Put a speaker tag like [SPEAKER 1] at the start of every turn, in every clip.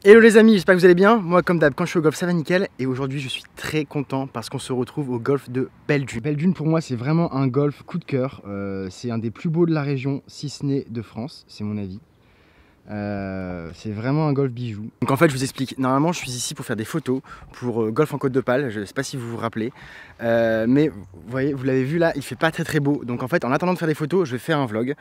[SPEAKER 1] Hello les amis, j'espère que vous allez bien. Moi comme d'hab, quand je suis au golf ça va nickel. Et aujourd'hui je suis très content parce qu'on se retrouve au golf de Belle-Dune. Belle-Dune pour moi c'est vraiment un golf coup de cœur. C'est un des plus beaux de la région, si ce n'est de France, c'est mon avis. C'est vraiment un golf bijou. Donc en fait je vous explique, normalement je suis ici pour faire des photos pour Golf en Côte d'Opale, je ne sais pas si vous vous rappelez, mais vous voyez, vous l'avez vu là, il fait pas très beau, donc en fait en attendant de faire des photos je vais faire un vlog,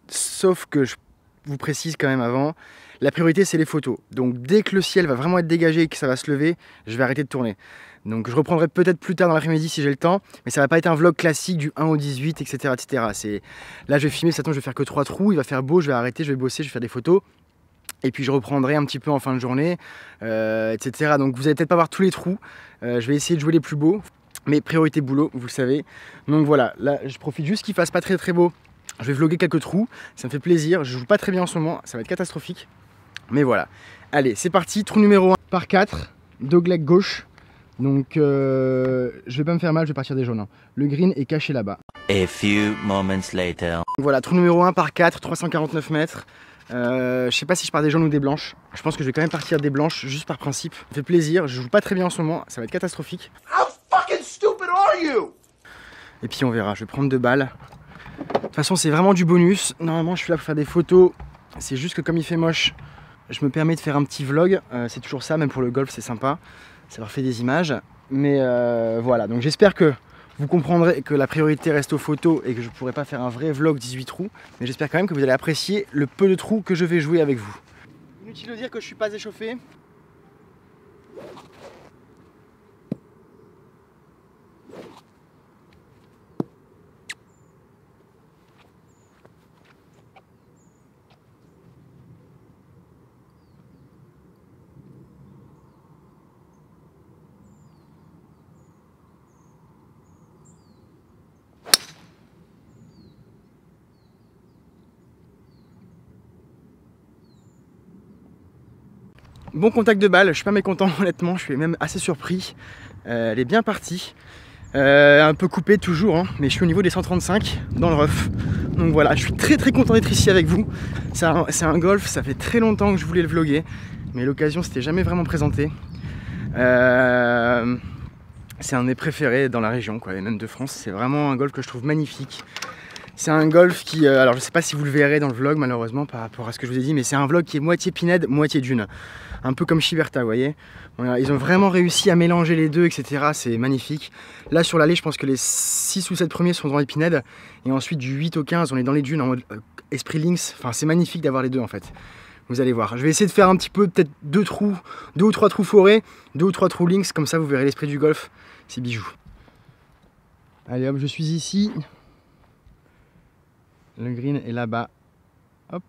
[SPEAKER 1] sauf que je vous précise quand même avant, la priorité c'est les photos, donc dès que le ciel va vraiment être dégagé et que ça va se lever, je vais arrêter de tourner. Donc je reprendrai peut-être plus tard dans l'après-midi si j'ai le temps, mais ça va pas être un vlog classique du 1 au 18, etc. etc. Là je vais filmer, je vais faire que 3 trous, il va faire beau, je vais arrêter, je vais bosser, je vais faire des photos. Et puis je reprendrai un petit peu en fin de journée, etc. Donc vous allez peut-être pas voir tous les trous, je vais essayer de jouer les plus beaux, mais priorité boulot, vous le savez. Donc voilà, là je profite juste qu'il fasse pas très beau, je vais vlogger quelques trous, ça me fait plaisir, je joue pas très bien en ce moment, ça va être catastrophique. Mais voilà, allez c'est parti, trou numéro 1 par 4, dogleg gauche. Donc je vais pas me faire mal, je vais partir des jaunes. Le green est caché là-bas.
[SPEAKER 2] A few moments later.
[SPEAKER 1] Donc voilà, trou numéro 1 par 4, 349 mètres. Je sais pas si je pars des jaunes ou des blanches. Je pense que je vais quand même partir des blanches, juste par principe. Ça me fait plaisir, je joue pas très bien en ce moment, ça va être catastrophique.
[SPEAKER 3] How fucking stupid are you?
[SPEAKER 1] Et puis on verra, je vais prendre 2 balles. De toute façon c'est vraiment du bonus. Normalement je suis là pour faire des photos. C'est juste que comme il fait moche, je me permets de faire un petit vlog. C'est toujours ça, même pour le golf c'est sympa. Ça leur fait des images. Mais voilà, donc j'espère que vous comprendrez que la priorité reste aux photos et que je ne pourrai pas faire un vrai vlog 18 trous. Mais j'espère quand même que vous allez apprécier le peu de trous que je vais jouer avec vous. Inutile de dire que je ne suis pas échauffé. Bon contact de balle, je suis pas mécontent honnêtement, je suis même assez surpris. Elle est bien partie. Un peu coupée toujours, hein, mais je suis au niveau des 135 dans le rough. Donc voilà, je suis très content d'être ici avec vous. C'est un golf, ça fait très longtemps que je voulais le vlogger, mais l'occasion s'était jamais vraiment présentée. C'est un de mes préférés dans la région, quoi, et même de France. C'est vraiment un golf que je trouve magnifique. C'est un golf qui, alors je sais pas si vous le verrez dans le vlog malheureusement par rapport à ce que je vous ai dit, mais c'est un vlog qui est moitié pinède, moitié dune. Un peu comme Chiberta, vous voyez. Voilà, ils ont vraiment réussi à mélanger les deux, etc. C'est magnifique. Là sur l'allée, je pense que les 6 ou 7 premiers sont dans les pinèdes. Et ensuite du 8 au 15, on est dans les dunes en mode esprit links. Enfin c'est magnifique d'avoir les deux en fait. Vous allez voir. Je vais essayer de faire un petit peu, peut-être 2 ou 3 trous forêt, 2 ou 3 trous links, comme ça vous verrez l'esprit du golf. C'est bijou. Allez hop, je suis ici. Le green est là-bas. Hop.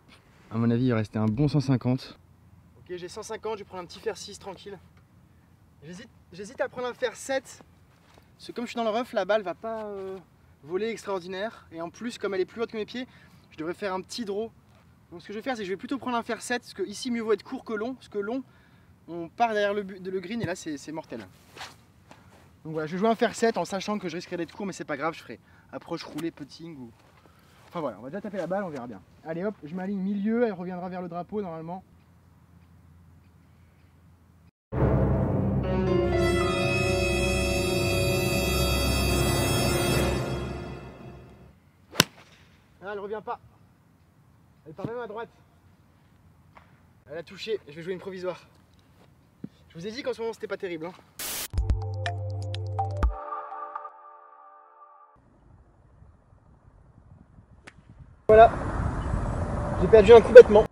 [SPEAKER 1] À mon avis, il restait un bon 150. Ok, j'ai 150, je vais prendre un petit fer 6 tranquille. J'hésite à prendre un fer 7. Parce que comme je suis dans le rough, la balle va pas voler extraordinaire. Et en plus, comme elle est plus haute que mes pieds, je devrais faire un petit draw. Donc ce que je vais faire, c'est que je vais plutôt prendre un fer 7. Parce que ici, mieux vaut être court que long. Parce que long, on part derrière le green et là, c'est mortel. Donc voilà, je vais jouer un fer 7 en sachant que je risquerai d'être court, mais c'est pas grave, je ferai approche roulée, putting ou... Enfin voilà, on va déjà taper la balle, on verra bien. Allez hop, je m'aligne milieu, elle reviendra vers le drapeau normalement. Ah, elle revient pas. Elle part même à droite. Elle a touché, je vais jouer une provisoire. Je vous ai dit qu'en ce moment c'était pas terrible. Hein. Voilà, j'ai perdu un coup bêtement.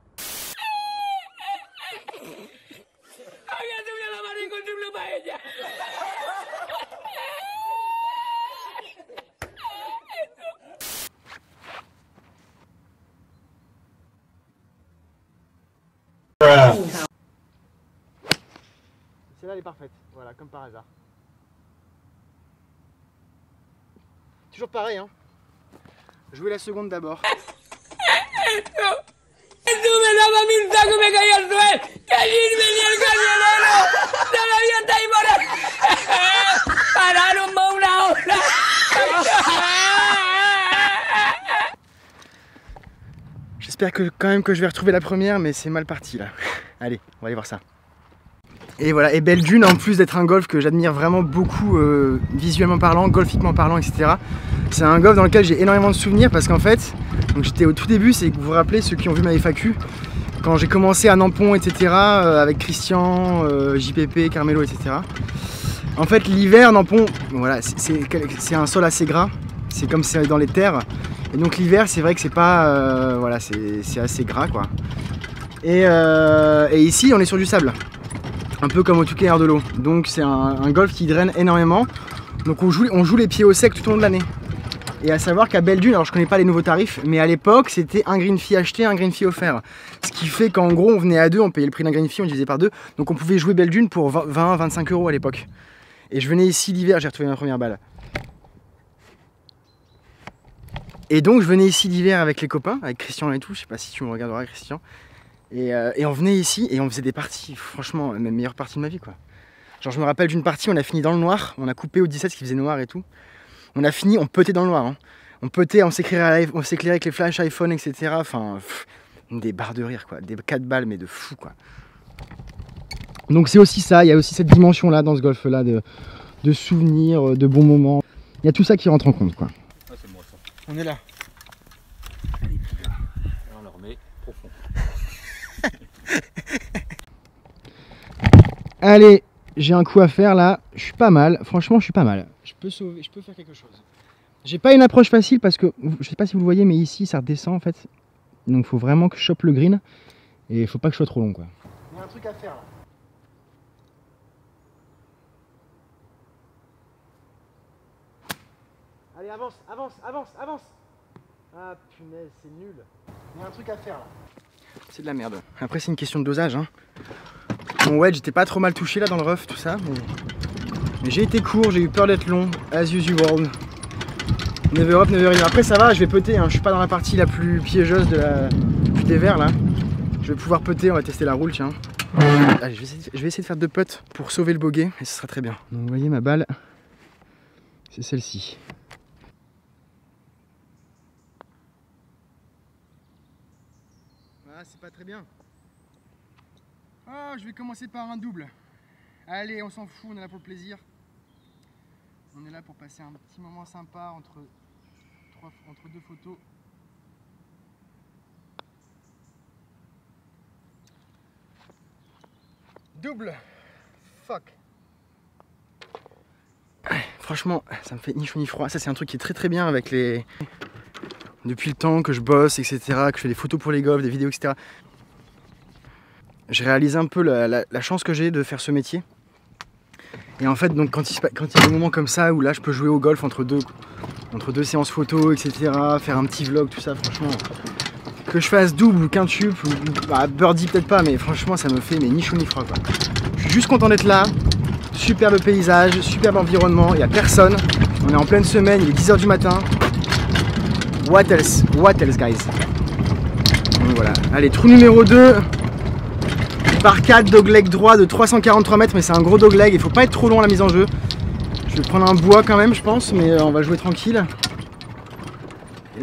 [SPEAKER 1] Celle-là elle est parfaite, voilà, comme par hasard. Toujours pareil, hein. Jouer la seconde d'abord. J'espère j'espère que quand même que je vais retrouver la première, mais c'est mal parti là. Allez, on va aller voir ça. Et voilà, et Belle Dune, en plus d'être un golf que j'admire vraiment beaucoup, visuellement parlant, golfiquement parlant, etc. C'est un golf dans lequel j'ai énormément de souvenirs parce qu'en fait, donc j'étais au tout début, c'est que vous vous rappelez, ceux qui ont vu ma FAQ, quand j'ai commencé à Nampont, etc., avec Christian, JPP, Carmelo, etc. En fait, l'hiver, Nampont, voilà, c'est un sol assez gras, c'est comme c'est dans les terres. Et donc l'hiver, c'est vrai que c'est pas, voilà, c'est assez gras, quoi. Et ici, on est sur du sable. Un peu comme au Touquet Air de l'eau. Donc c'est un golf qui draine énormément. Donc on joue les pieds au sec tout au long de l'année. Et à savoir qu'à Belle Dune, alors je connais pas les nouveaux tarifs, mais à l'époque c'était un green fee acheté, un green fee offert. Ce qui fait qu'en gros on venait à deux, on payait le prix d'un green fee, on divisait par deux. Donc on pouvait jouer Belle Dune pour 20-25 € à l'époque. Et je venais ici l'hiver, j'ai retrouvé ma première balle. Et donc je venais ici l'hiver avec les copains, avec Christian et tout, je sais pas si tu me regarderas Christian. Et on venait ici et on faisait des parties, franchement, la meilleure partie de ma vie, quoi. Genre je me rappelle d'une partie, on a fini dans le noir, on a coupé au 17 ce qui faisait noir et tout. On a fini, on peutait dans le noir, hein. On peutait, on s'éclairait avec les flashs iPhone, etc. Enfin, des barres de rire, quoi, des 4 balles, mais de fou, quoi. Donc c'est aussi ça, il y a aussi cette dimension-là dans ce golf-là de souvenirs, de bons moments. Il y a tout ça qui rentre en compte, quoi.
[SPEAKER 4] Ah, c'est moi ça.
[SPEAKER 1] On est là.
[SPEAKER 4] Et on le remet profond.
[SPEAKER 1] Allez, j'ai un coup à faire là, je suis pas mal, franchement je suis pas mal. Je peux sauver, je peux faire quelque chose. J'ai pas une approche facile parce que, je sais pas si vous le voyez, mais ici ça redescend en fait. Donc faut vraiment que je chope le green et faut pas que je sois trop long, quoi. Il y a un truc à faire là. Allez, avance, avance, avance, avance. Ah punaise, c'est nul. Il y a un truc à faire là. C'est de la merde. Après c'est une question de dosage, hein. Mon wedge était pas trop mal touché là dans le rough, tout ça, mais j'ai été court, j'ai eu peur d'être long, as usual. Never up, never in. Après ça va, je vais putter, hein. Je suis pas dans la partie la plus piégeuse des verts là. Je vais pouvoir putter, on va tester la roule, tiens. Allez, je vais essayer de faire 2 putts pour sauver le bogey et ce sera très bien. Donc vous voyez ma balle, c'est celle-ci. Ah, c'est pas très bien. Oh, je vais commencer par un double. Allez, on s'en fout, on est là pour le plaisir. On est là pour passer un petit moment sympa entre 2 photos. Double. Fuck. Franchement, ça me fait ni chaud ni froid. Ça, c'est un truc qui est très très bien avec les... Depuis le temps que je bosse, etc., que je fais des photos pour les golfs, des vidéos, etc. Je réalise un peu la chance que j'ai de faire ce métier. Et en fait, donc, quand il y a des moments comme ça où là je peux jouer au golf entre deux séances photos, etc., faire un petit vlog, tout ça, franchement, que je fasse double ou quintuple, ou bah, birdie peut-être pas, mais franchement ça me fait mais ni chaud ni froid, quoi. Je suis juste content d'être là, superbe paysage, superbe environnement, il n'y a personne, on est en pleine semaine, il est 10 h du matin. What else guys. Donc voilà, allez, trou numéro 2. Par 4, dogleg droit de 343 mètres, mais c'est un gros dogleg, il faut pas être trop long à la mise en jeu. Je vais prendre un bois quand même, je pense, mais on va jouer tranquille.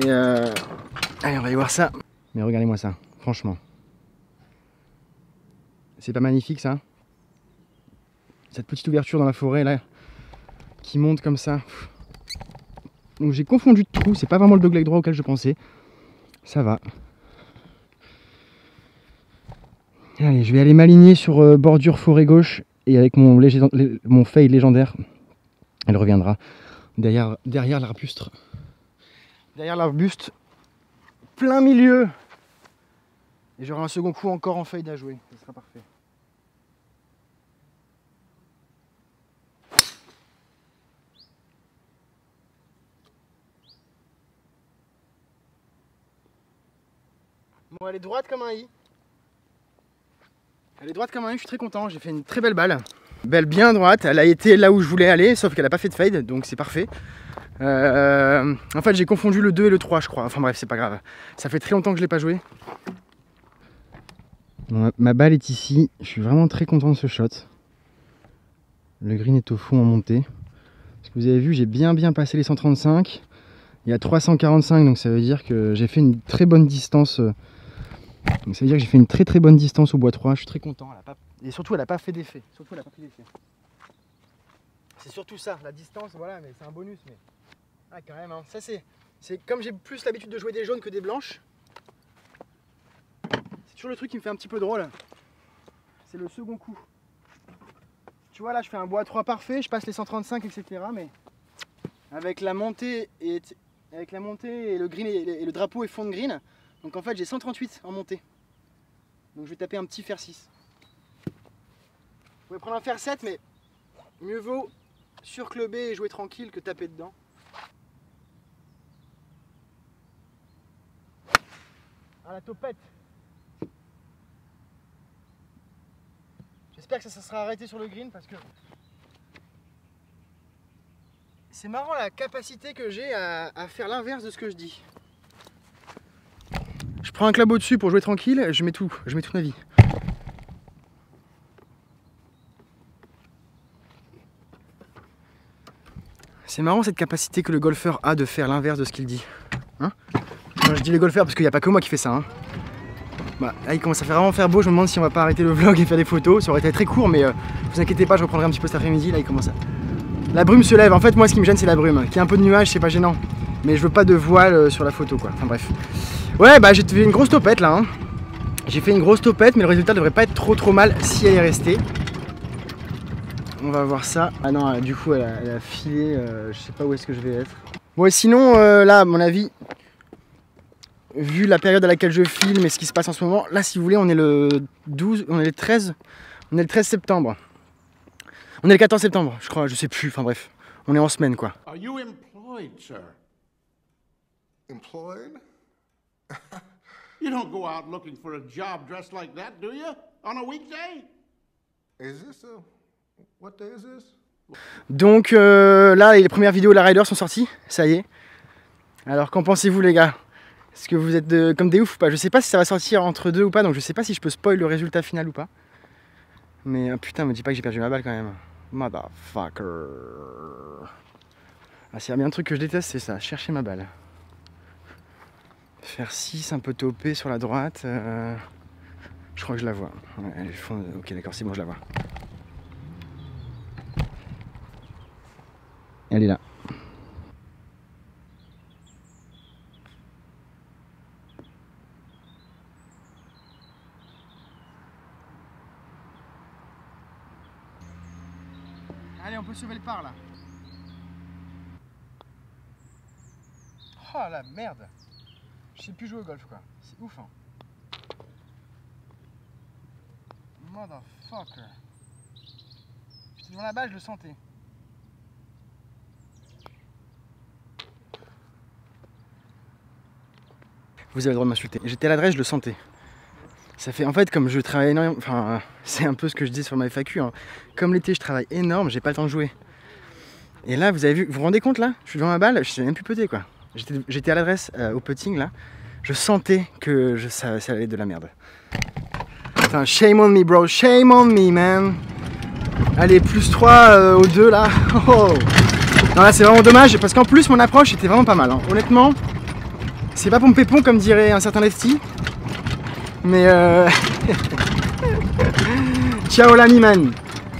[SPEAKER 1] Et allez, on va aller voir ça. Mais regardez-moi ça, franchement. C'est pas magnifique ça? Cette petite ouverture dans la forêt là, qui monte comme ça. Donc j'ai confondu de trou, c'est pas vraiment le dogleg droit auquel je pensais. Ça va. Allez, je vais aller m'aligner sur bordure forêt gauche et avec mon fade légendaire, elle reviendra derrière l'arbuste. Derrière l'arbuste, plein milieu. Et j'aurai un second coup encore en fade à jouer, ce sera parfait. Bon, elle est droite comme un i. Elle est droite comme un i, je suis très content, j'ai fait une très belle balle. Belle bien droite, elle a été là où je voulais aller, sauf qu'elle n'a pas fait de fade, donc c'est parfait. En fait j'ai confondu le 2 et le 3 je crois, enfin bref c'est pas grave. Ça fait très longtemps que je l'ai pas joué. Bon, ma balle est ici, je suis vraiment très content de ce shot. Le green est au fond en montée. Parce que vous avez vu, j'ai bien passé les 135. Il y a 345, donc ça veut dire que j'ai fait une très bonne distance Donc ça veut dire que j'ai fait une très très bonne distance au bois 3, je suis très content. Elle a pas... Et surtout elle n'a pas fait d'effet. C'est surtout ça, la distance, voilà, mais c'est un bonus. Mais... Ah quand même, hein. Ça c'est comme j'ai plus l'habitude de jouer des jaunes que des blanches. C'est toujours le truc qui me fait un petit peu drôle. C'est le second coup. Tu vois là je fais un bois 3 parfait, je passe les 135 etc. Mais avec la montée et le green et le drapeau est fond de green. Donc en fait j'ai 138 en montée. Donc je vais taper un petit fer 6. Vous pouvez prendre un fer 7 mais mieux vaut surcluber et jouer tranquille que taper dedans. Ah la topette. J'espère que ça sera arrêté sur le green parce que c'est marrant la capacité que j'ai à faire l'inverse de ce que je dis. Je prends un club au-dessus pour jouer tranquille, je mets toute ma vie. C'est marrant cette capacité que le golfeur a de faire l'inverse de ce qu'il dit. Hein? Quand je dis les golfeurs parce qu'il n'y a pas que moi qui fais ça. Hein. Bah, là il commence à vraiment faire beau, je me demande si on va pas arrêter le vlog et faire des photos. Ça aurait été très court mais vous inquiétez pas, je reprendrai un petit peu cet après-midi. Là il commence à... La brume se lève, en fait moi ce qui me gêne c'est la brume. Qu'il y ait un peu de nuages c'est pas gênant. Mais je veux pas de voile sur la photo quoi. Enfin bref. Ouais bah j'ai fait une grosse topette là. Hein. J'ai fait une grosse topette mais le résultat devrait pas être trop mal si elle est restée. On va voir ça. Ah non du coup elle a filé, je sais pas où est-ce que je vais être. Bon et sinon là à mon avis, vu la période à laquelle je filme et ce qui se passe en ce moment, là si vous voulez on est le 12, on est le 13 septembre. On est le 14 septembre je crois, je sais plus, enfin bref. On est en semaine quoi.
[SPEAKER 3] Are you employed, sir? Employed? You don't go out looking for a job dressed like that, do you? On a weekday? Is this a... What day is this?
[SPEAKER 1] Donc là les premières vidéos de la Rider sont sorties, ça y est. Alors qu'en pensez-vous les gars? Est-ce que vous êtes comme des oufs ou pas? Je sais pas si ça va sortir entre deux ou pas, donc je sais pas si je peux spoil le résultat final ou pas. Mais putain, me dis pas que j'ai perdu ma balle quand même. Motherfucker. Ah, s'il y a bien un truc que je déteste, c'est ça, chercher ma balle. Faire 6, un peu topé sur la droite. Je crois que je la vois. Ouais, ok, d'accord, c'est bon, je la vois. Elle est là. Allez, on peut sauver le par là. Oh la merde. Je sais plus jouer au golf quoi. C'est ouf hein. Motherfucker. J'étais devant la balle, je le sentais. Vous avez le droit de m'insulter. J'étais à l'adresse, je le sentais. Ça fait en fait comme je travaille énormément. Enfin, c'est un peu ce que je dis sur ma FAQ. Hein. Comme l'été, je travaille énorme, j'ai pas le temps de jouer. Et là, vous avez vu, vous vous rendez compte là? Je suis devant ma balle, je sais même plus putter quoi. J'étais à l'adresse au putting là. Je sentais que ça allait être de la merde. Putain, shame on me bro, shame on me man. Allez, plus 3 aux 2 là. Oh. Non là c'est vraiment dommage parce qu'en plus mon approche était vraiment pas mal. Hein. Honnêtement, c'est pas pompépon comme dirait un certain lefty. Mais ciao l'ami man.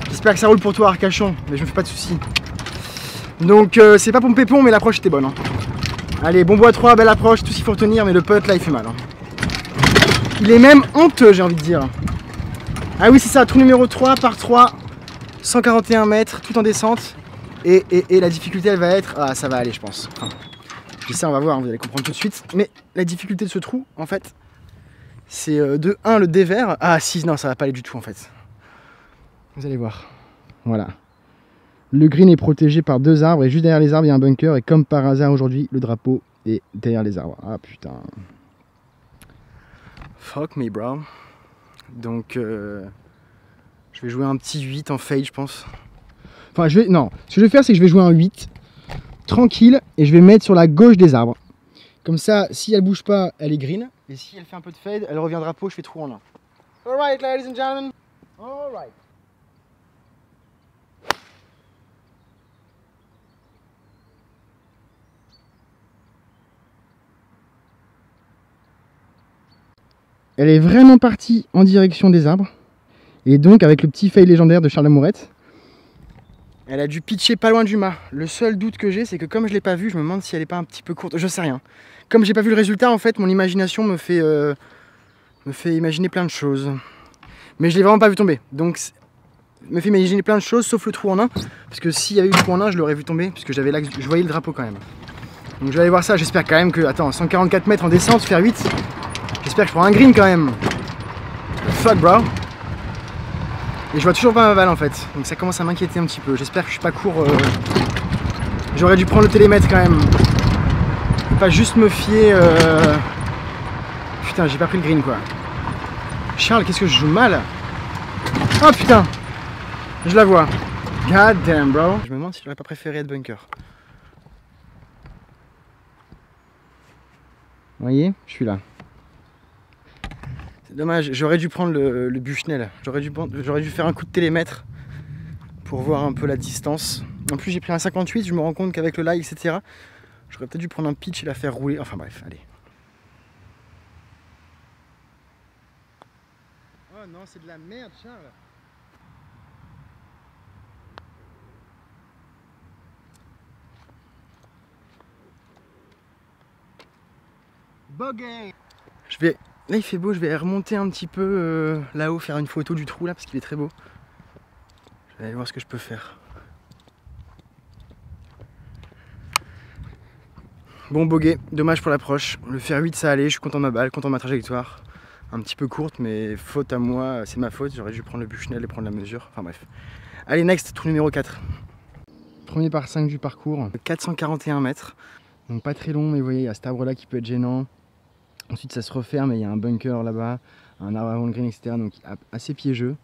[SPEAKER 1] J'espère que ça roule pour toi Arcachon, mais je me fais pas de soucis. Donc c'est pas pompépon mais l'approche était bonne. Hein. Allez, bon bois 3, belle approche, tout ce qu'il faut retenir, mais le putt là il fait mal. Hein. Il est même honteux j'ai envie de dire. Ah oui c'est ça, trou numéro 3 par 3, 141 mètres, tout en descente. Et la difficulté elle va être... Ah ça va aller je pense. Enfin, je dis ça on va voir, vous allez comprendre tout de suite. Mais la difficulté de ce trou en fait, c'est de 1 le dévers. Ah si, non ça va pas aller du tout en fait. Vous allez voir. Voilà. Le green est protégé par 2 arbres et juste derrière les arbres il y a un bunker et comme par hasard aujourd'hui le drapeau est derrière les arbres. Ah putain. Fuck me bro. Donc je vais jouer un petit 8 en fade je pense. Enfin non, ce que je vais faire c'est que je vais jouer un 8 tranquille et je vais mettre sur la gauche des arbres. Comme ça si elle bouge pas elle est green et si elle fait un peu de fade elle revient drapeau, je fais trou en 1. Alright ladies and gentlemen. Alright. Elle est vraiment partie en direction des arbres. Et donc avec le petit fail légendaire de Charles Lamourette, elle a dû pitcher pas loin du mât. Le seul doute que j'ai, c'est que comme je l'ai pas vue, je me demande si elle est pas un petit peu courte. Je sais rien. Comme j'ai pas vu le résultat, en fait, mon imagination me fait imaginer plein de choses. Mais je l'ai vraiment pas vu tomber. Donc me fait imaginer plein de choses sauf le trou en un. Parce que s'il y avait eu le trou en un, je l'aurais vu tomber. Puisque j'avais là, je voyais le drapeau quand même. Donc je vais aller voir ça. J'espère quand même que. Attends, 144 mètres en descente, faire 8. J'espère que je prends un green quand même. Fuck bro. Et je vois toujours pas ma balle en fait. Donc ça commence à m'inquiéter un petit peu. J'espère que je suis pas court. J'aurais dû prendre le télémètre quand même. Et pas juste me fier. Putain, j'ai pas pris le green quoi. Charles, qu'est-ce que je joue mal. Oh putain. Je la vois. God damn bro. Je me demande si j'aurais pas préféré être bunker. Vous voyez, je suis là. C'est dommage, j'aurais dû prendre le Bushnell. J'aurais dû faire un coup de télémètre pour voir un peu la distance. En plus j'ai pris un 58, je me rends compte qu'avec le lie, etc. J'aurais peut-être dû prendre un pitch et la faire rouler. Enfin bref, allez. Oh non, c'est de la merde Charles. Bogey. Là il fait beau, je vais remonter un petit peu là-haut, faire une photo du trou là parce qu'il est très beau. Je vais aller voir ce que je peux faire. Bon bogey, dommage pour l'approche. Le faire 8 ça allait, je suis content de ma balle, content de ma trajectoire. Un petit peu courte mais faute à moi, c'est ma faute, j'aurais dû prendre le Bushnell et prendre la mesure. Enfin bref. Allez next, trou numéro 4. Premier par 5 du parcours, 441 mètres. Donc pas très long mais vous voyez il y a cet arbre là qui peut être gênant. Ensuite ça se referme et il y a un bunker là-bas, un arbre avant le green, etc. Donc assez piégeux.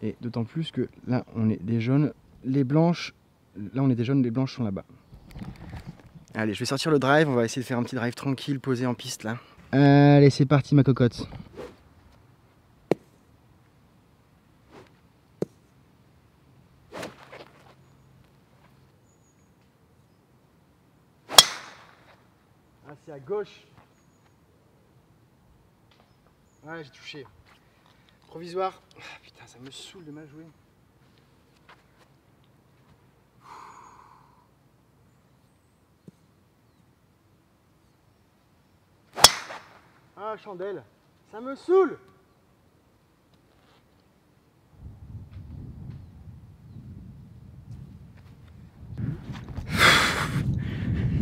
[SPEAKER 1] Et d'autant plus que là on est des jaunes, les blanches, là on est des jaunes, les blanches sont là-bas. Allez, je vais sortir le drive, on va essayer de faire un petit drive tranquille, posé en piste là. Allez, c'est parti ma cocotte. Ah, c'est à gauche. Ouais, j'ai touché. Provisoire. Ah, putain, ça me saoule de mal jouer. Ah, chandelle. Ça me saoule.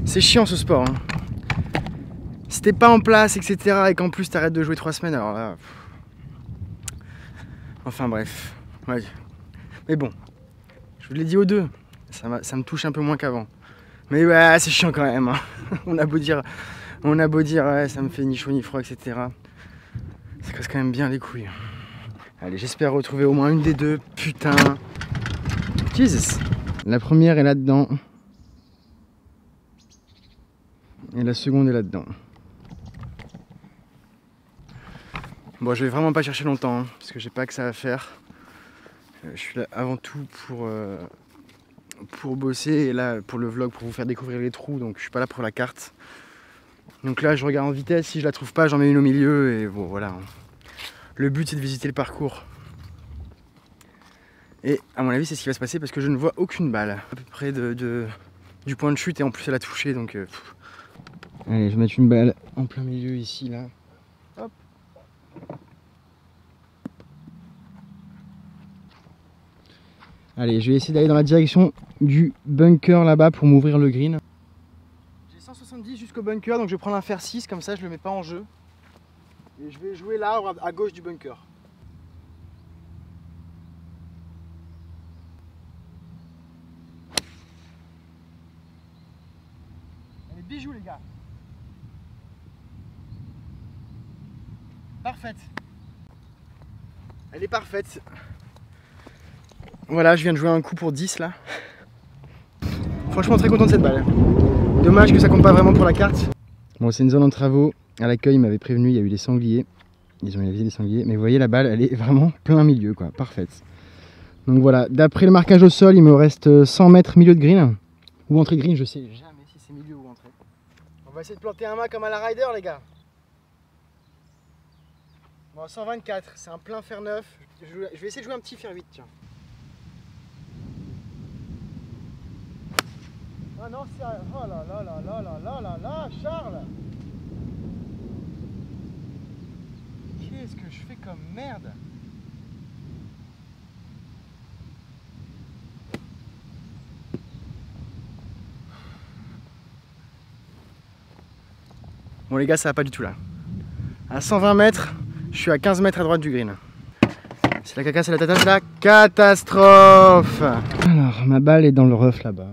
[SPEAKER 1] C'est chiant ce sport. Hein. Si t'es pas en place, etc. et qu'en plus t'arrêtes de jouer 3 semaines, alors là... Enfin bref. Ouais. Mais bon, je vous l'ai dit aux deux, ça me touche un peu moins qu'avant. Mais ouais, c'est chiant quand même. Hein. On a beau dire, ouais, ça me fait ni chaud ni froid, etc. Ça casse quand même bien les couilles. Allez, j'espère retrouver au moins une des deux. Putain. Jesus. La première est là-dedans. Et la seconde est là-dedans. Bon, je vais vraiment pas chercher longtemps, hein, parce que j'ai pas que ça à faire. Je suis là avant tout pour bosser et là pour le vlog, pour vous faire découvrir les trous, donc je suis pas là pour la carte. Donc là je regarde en vitesse, si je la trouve pas j'en mets une au milieu et bon voilà. Le but c'est de visiter le parcours. Et à mon avis c'est ce qui va se passer parce que je ne vois aucune balle à peu près du point de chute et en plus elle a touché donc... Allez, je vais mettre une balle en plein milieu ici là. Hop. Allez, je vais essayer d'aller dans la direction du bunker là-bas pour m'ouvrir le green. J'ai 170 jusqu'au bunker, donc je vais prendre un fer 6, comme ça je le mets pas en jeu. Et je vais jouer là, à gauche du bunker. Allez, bijoux les gars. Parfaite. Elle est parfaite. Voilà, je viens de jouer un coup pour 10 là. Franchement très content de cette balle. Dommage que ça compte pas vraiment pour la carte. Bon, c'est une zone en travaux. À l'accueil, il m'avait prévenu, il y a eu des sangliers. Ils ont avisé les sangliers. Mais vous voyez, la balle, elle est vraiment plein milieu, quoi. Parfaite. Donc voilà, d'après le marquage au sol, il me reste 100 mètres milieu de green. Ou entrée green, je sais jamais si c'est milieu ou entrée. On va essayer de planter un mât comme à la Ryder, les gars. Bon, 124, c'est un plein fer 9. Je vais essayer de jouer un petit fer 8, tiens. Ah non, c'est... Oh là là là là là là là là, Charles! Qu'est-ce que je fais comme merde? Bon les gars, ça va pas du tout là. À 120 mètres, je suis à 15 mètres à droite du green. C'est la caca, c'est la catastrophe. Alors, ma balle est dans le rough là-bas.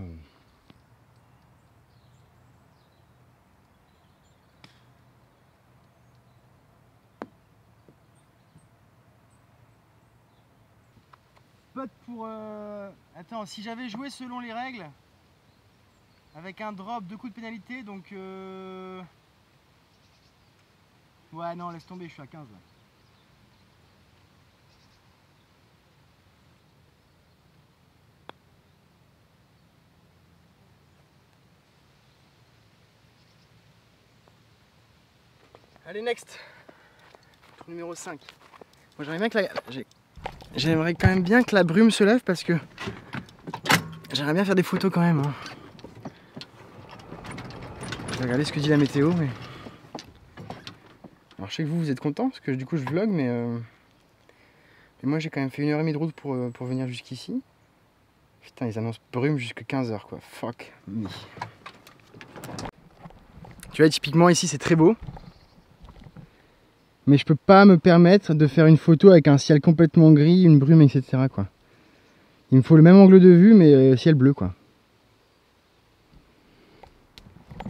[SPEAKER 1] Pote pour... Attends, si j'avais joué selon les règles, avec un drop, 2 coups de pénalité, donc... Ouais, non, laisse tomber, je suis à 15 là. Allez, next. Trou numéro 5. Moi, j'aimerais quand même bien que la brume se lève parce que j'aimerais bien faire des photos quand même. Hein. Je vais regarder ce que dit la météo, mais... Alors je sais que vous êtes contents parce que du coup je vlog, mais moi j'ai quand même fait 1h30 de route pour venir jusqu'ici. Putain, ils annoncent brume jusqu'à 15h quoi. Fuck me. Tu vois, typiquement ici c'est très beau. Mais je peux pas me permettre de faire une photo avec un ciel complètement gris, une brume, etc. quoi. Il me faut le même angle de vue, mais ciel bleu quoi.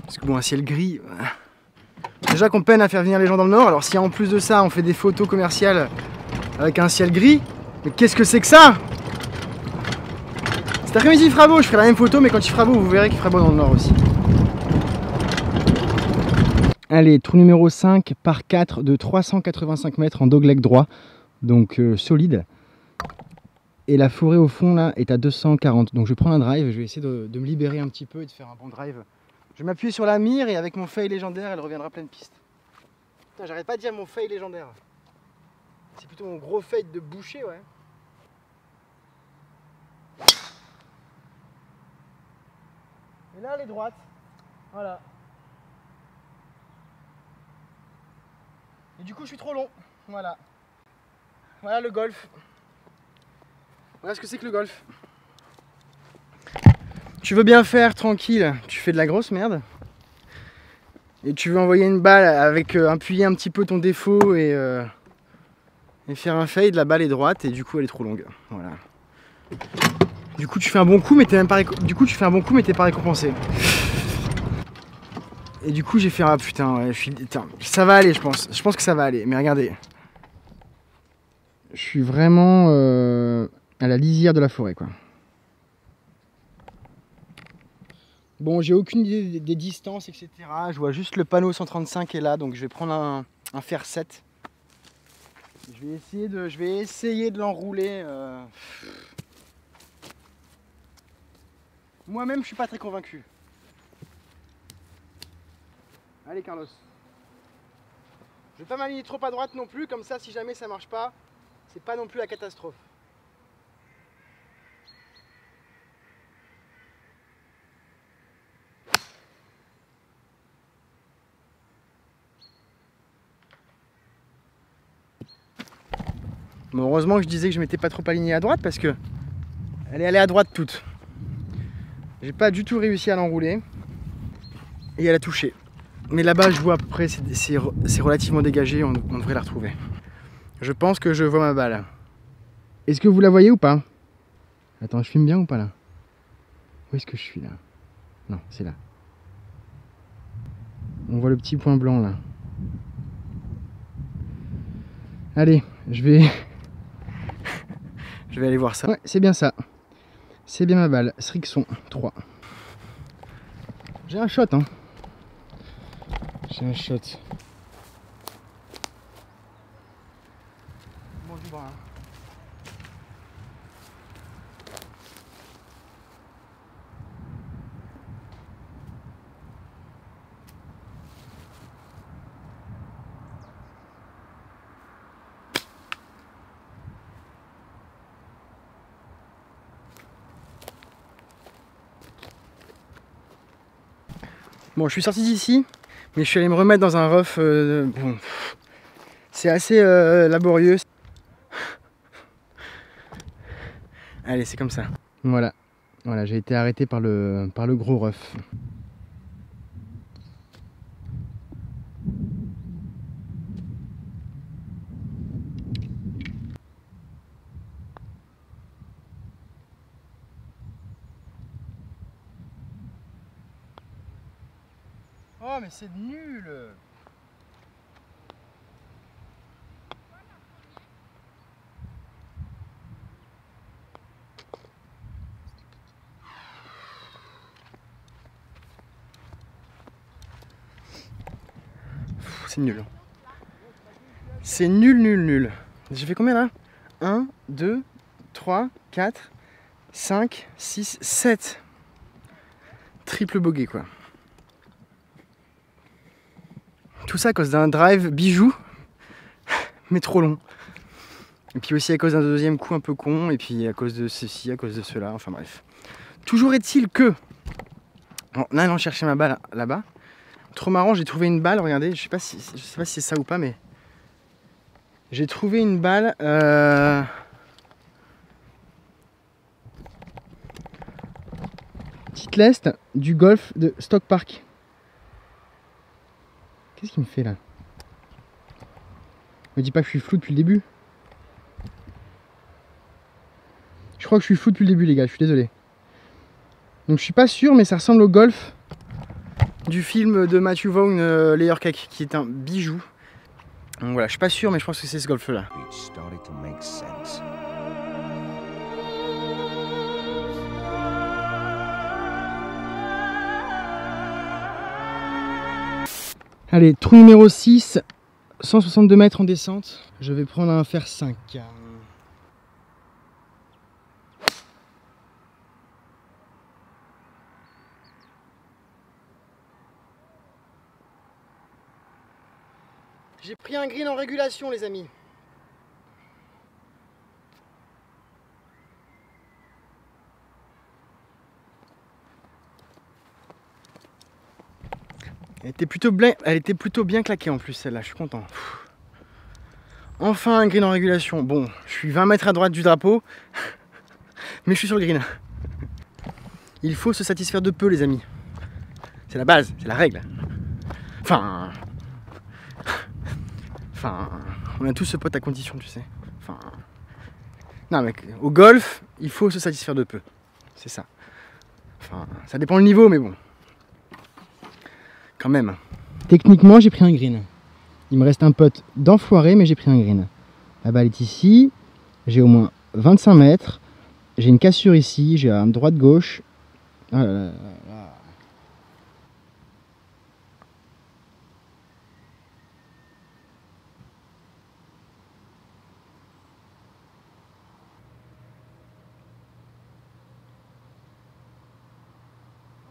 [SPEAKER 1] Parce que bon, un ciel gris... Déjà qu'on peine à faire venir les gens dans le nord, alors si en plus de ça on fait des photos commerciales avec un ciel gris, mais qu'est-ce que c'est que ça? Cet après-midi il fera beau, je ferai la même photo, mais quand il fera beau, vous verrez qu'il fera beau dans le nord aussi. Allez, trou numéro 5 par 4 de 385 mètres en dogleg droit, donc solide. Et la forêt au fond là est à 240, donc je vais prendre un drive, je vais essayer de me libérer un petit peu et de faire un bon drive. Je vais m'appuyer sur la mire et avec mon fail légendaire, elle reviendra pleine piste. Putain, j'arrête pas de dire mon fail légendaire. C'est plutôt mon gros fail de boucher, ouais. Et là, elle est droite. Voilà. Et du coup, je suis trop long. Voilà. Voilà le golf. Voilà ce que c'est que le golf. Tu veux bien faire tranquille, tu fais de la grosse merde. Et tu veux envoyer une balle avec appuyer un petit peu ton défaut et faire un fade, la balle est droite et du coup elle est trop longue. Voilà. Du coup tu fais un bon coup mais t'es même pas pas récompensé. Et du coup j'ai fait putain, ouais, ça va aller je pense. Je pense que ça va aller. Mais regardez. Je suis vraiment à la lisière de la forêt quoi. Bon, j'ai aucune idée des distances, etc. Je vois juste le panneau 135 est là, donc je vais prendre un fer 7. Je vais essayer de l'enrouler. Moi-même, je suis pas très convaincu. Allez, Carlos. Je vais pas m'aligner trop à droite non plus, comme ça, si jamais ça marche pas, c'est pas non plus la catastrophe. Bon, heureusement que je disais que je m'étais pas trop aligné à droite parce que elle est allée à droite toute. J'ai pas du tout réussi à l'enrouler et elle a touché. Mais là-bas, je vois à peu près, c'est relativement dégagé, on devrait la retrouver. Je pense que je vois ma balle. Est-ce que vous la voyez ou pas? Attends, je filme bien ou pas là? Où est-ce que je suis là? Non, c'est là. On voit le petit point blanc là. Allez, je vais aller voir ça. Ouais, c'est bien ça. C'est bien ma balle. Srixon 3. J'ai un shot, hein. J'ai un shot. Bon, du bras, hein. Bon, je suis sorti d'ici, mais je suis allé me remettre dans un rough. Bon, c'est assez laborieux. Allez, c'est comme ça. Voilà, voilà, j'ai été arrêté par le gros rough. Oh mais c'est nul. C'est nul. C'est nul, nul, nul. J'ai fait combien là? 1, 2, 3, 4, 5, 6, 7. Triple bogey quoi. Tout ça à cause d'un drive bijou, mais trop long. Et puis aussi à cause d'un deuxième coup un peu con, et puis à cause de ceci, à cause de cela, enfin bref. Toujours est-il que, en allant chercher ma balle là-bas, trop marrant, j'ai trouvé une balle, regardez, je sais pas si c'est ça ou pas, mais j'ai trouvé une balle petite leste du golf de Stock Park. Qu'est-ce qu'il me fait là? Me dis pas que je suis flou depuis le début. Je crois que je suis flou depuis le début les gars, je suis désolé. Donc je suis pas sûr mais ça ressemble au golf du film de Matthew Vaughn, Layer Cake, qui est un bijou. Donc voilà, je suis pas sûr mais je pense que c'est ce golf là. Allez, trou numéro 6, 162 mètres en descente. Je vais prendre un fer 5. J'ai pris un green en régulation les amis. Elle était plutôt bien claquée en plus celle-là, je suis content. Enfin un green en régulation. Bon, je suis 20 mètres à droite du drapeau, mais je suis sur le green. Il faut se satisfaire de peu les amis. C'est la base, c'est la règle. Enfin, on a tous ce pote à condition, tu sais. Enfin, non mec, au golf, il faut se satisfaire de peu. C'est ça. Enfin, ça dépend le niveau, mais bon. Quand même. Techniquement, j'ai pris un green. Il me reste un putt d'enfoiré, mais j'ai pris un green. La balle est ici. J'ai au moins 25 mètres. J'ai une cassure ici. J'ai un droite-gauche. Oh là là là là.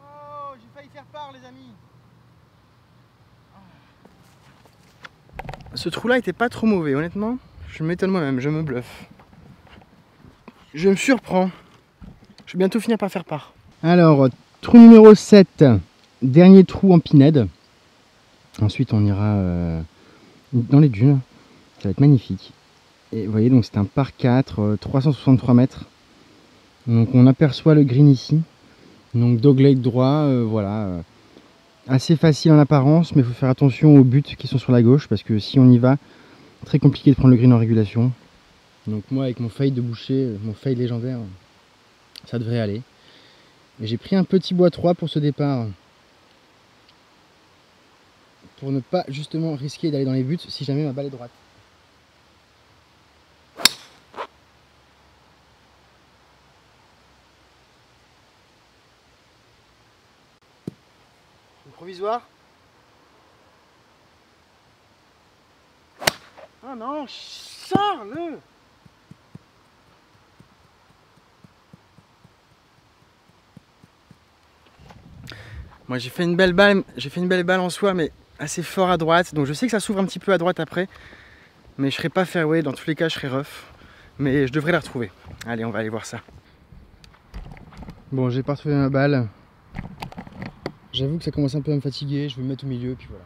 [SPEAKER 1] Oh, j'ai failli faire part, les amis. Ce trou là était pas trop mauvais, honnêtement. Je m'étonne moi-même, je me bluffe. Je me surprends. Je vais bientôt finir par faire part. Alors, trou numéro 7, dernier trou en pinède. Ensuite, on ira dans les dunes. Ça va être magnifique. Et vous voyez, donc c'est un par 4, 363 mètres. Donc on aperçoit le green ici. Donc dogleg droit, voilà. Assez facile en apparence, mais il faut faire attention aux buts qui sont sur la gauche, parce que si on y va, très compliqué de prendre le green en régulation. Donc moi avec mon fade de boucher, mon fade légendaire, ça devrait aller. Mais j'ai pris un petit bois 3 pour ce départ, pour ne pas justement risquer d'aller dans les buts si jamais ma balle est droite. Provisoire. Ah non, sors-le. Moi j'ai fait une belle balle, en soi, mais assez fort à droite, donc je sais que ça s'ouvre un petit peu à droite après, mais je serai pas fairway, dans tous les cas je serai rough, mais je devrais la retrouver. Allez, on va aller voir ça. Bon, j'ai pas retrouvé ma balle. J'avoue que ça commence un peu à me fatiguer, je vais me mettre au milieu, puis voilà.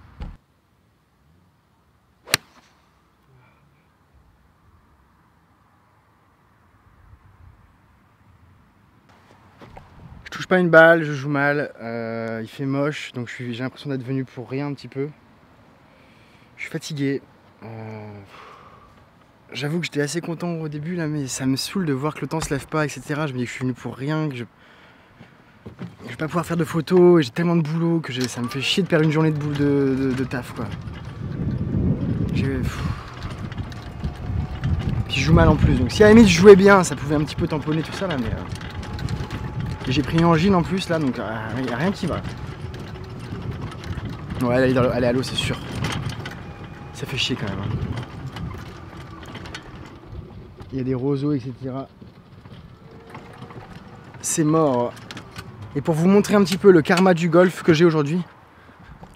[SPEAKER 1] Je touche pas une balle, je joue mal, il fait moche, donc j'ai l'impression d'être venu pour rien un petit peu. Je suis fatigué. J'avoue que j'étais assez content au début là, mais ça me saoule de voir que le temps se lève pas, etc. Je me dis que je suis venu pour rien, que je vais pas pouvoir faire de photos, et j'ai tellement de boulot que ça me fait chier de perdre une journée de taf quoi. Puis je joue mal en plus, donc si à la limite je jouais bien, ça pouvait un petit peu tamponner tout ça là, mais et j'ai pris une angine en plus là, donc il n'y a rien qui va. Ouais, elle est à l'eau, c'est sûr. Ça fait chier quand même. Hein. Il y a des roseaux, etc. C'est mort. Et pour vous montrer un petit peu le karma du golf que j'ai aujourd'hui,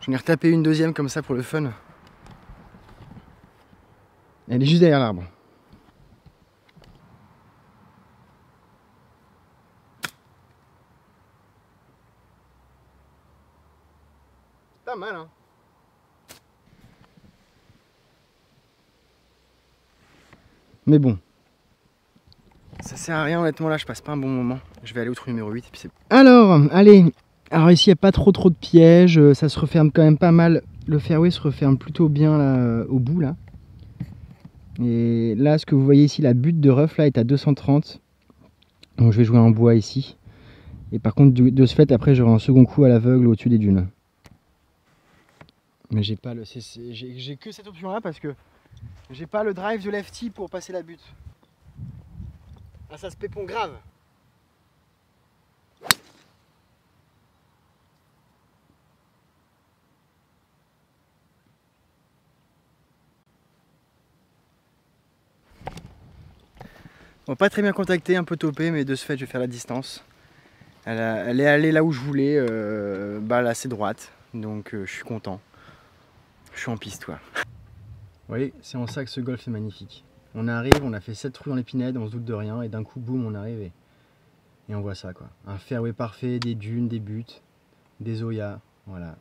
[SPEAKER 1] j'en ai retapé une deuxième comme ça pour le fun. Elle est juste derrière l'arbre. Pas mal, hein. Mais bon, ça sert à rien honnêtement, là je passe pas un bon moment. Je vais aller au trou numéro 8 et puis c'est bon. Alors, allez. Alors ici il n'y a pas trop de pièges, ça se referme quand même pas mal. Le fairway se referme plutôt bien là, au bout là. Et là ce que vous voyez ici, la butte de rough là est à 230. Donc je vais jouer en bois ici. Et par contre de ce fait après j'aurai un second coup à l'aveugle au-dessus des dunes. Mais j'ai pas le. J'ai que cette option là parce que j'ai pas le drive de lefty pour passer la butte. Ah ça se pépon grave. Bon, pas très bien contacté, un peu topé, mais de ce fait je vais faire la distance. Elle est allée là où je voulais, balle assez droite, donc je suis content. Je suis en piste quoi. Vous voyez, c'est en ça que ce golf est magnifique. On arrive, on a fait 7 trous dans l'épinette, on se doute de rien, et d'un coup, boum, on arrive et on voit ça quoi. Un fairway parfait, des dunes, des buts, des oyas, voilà,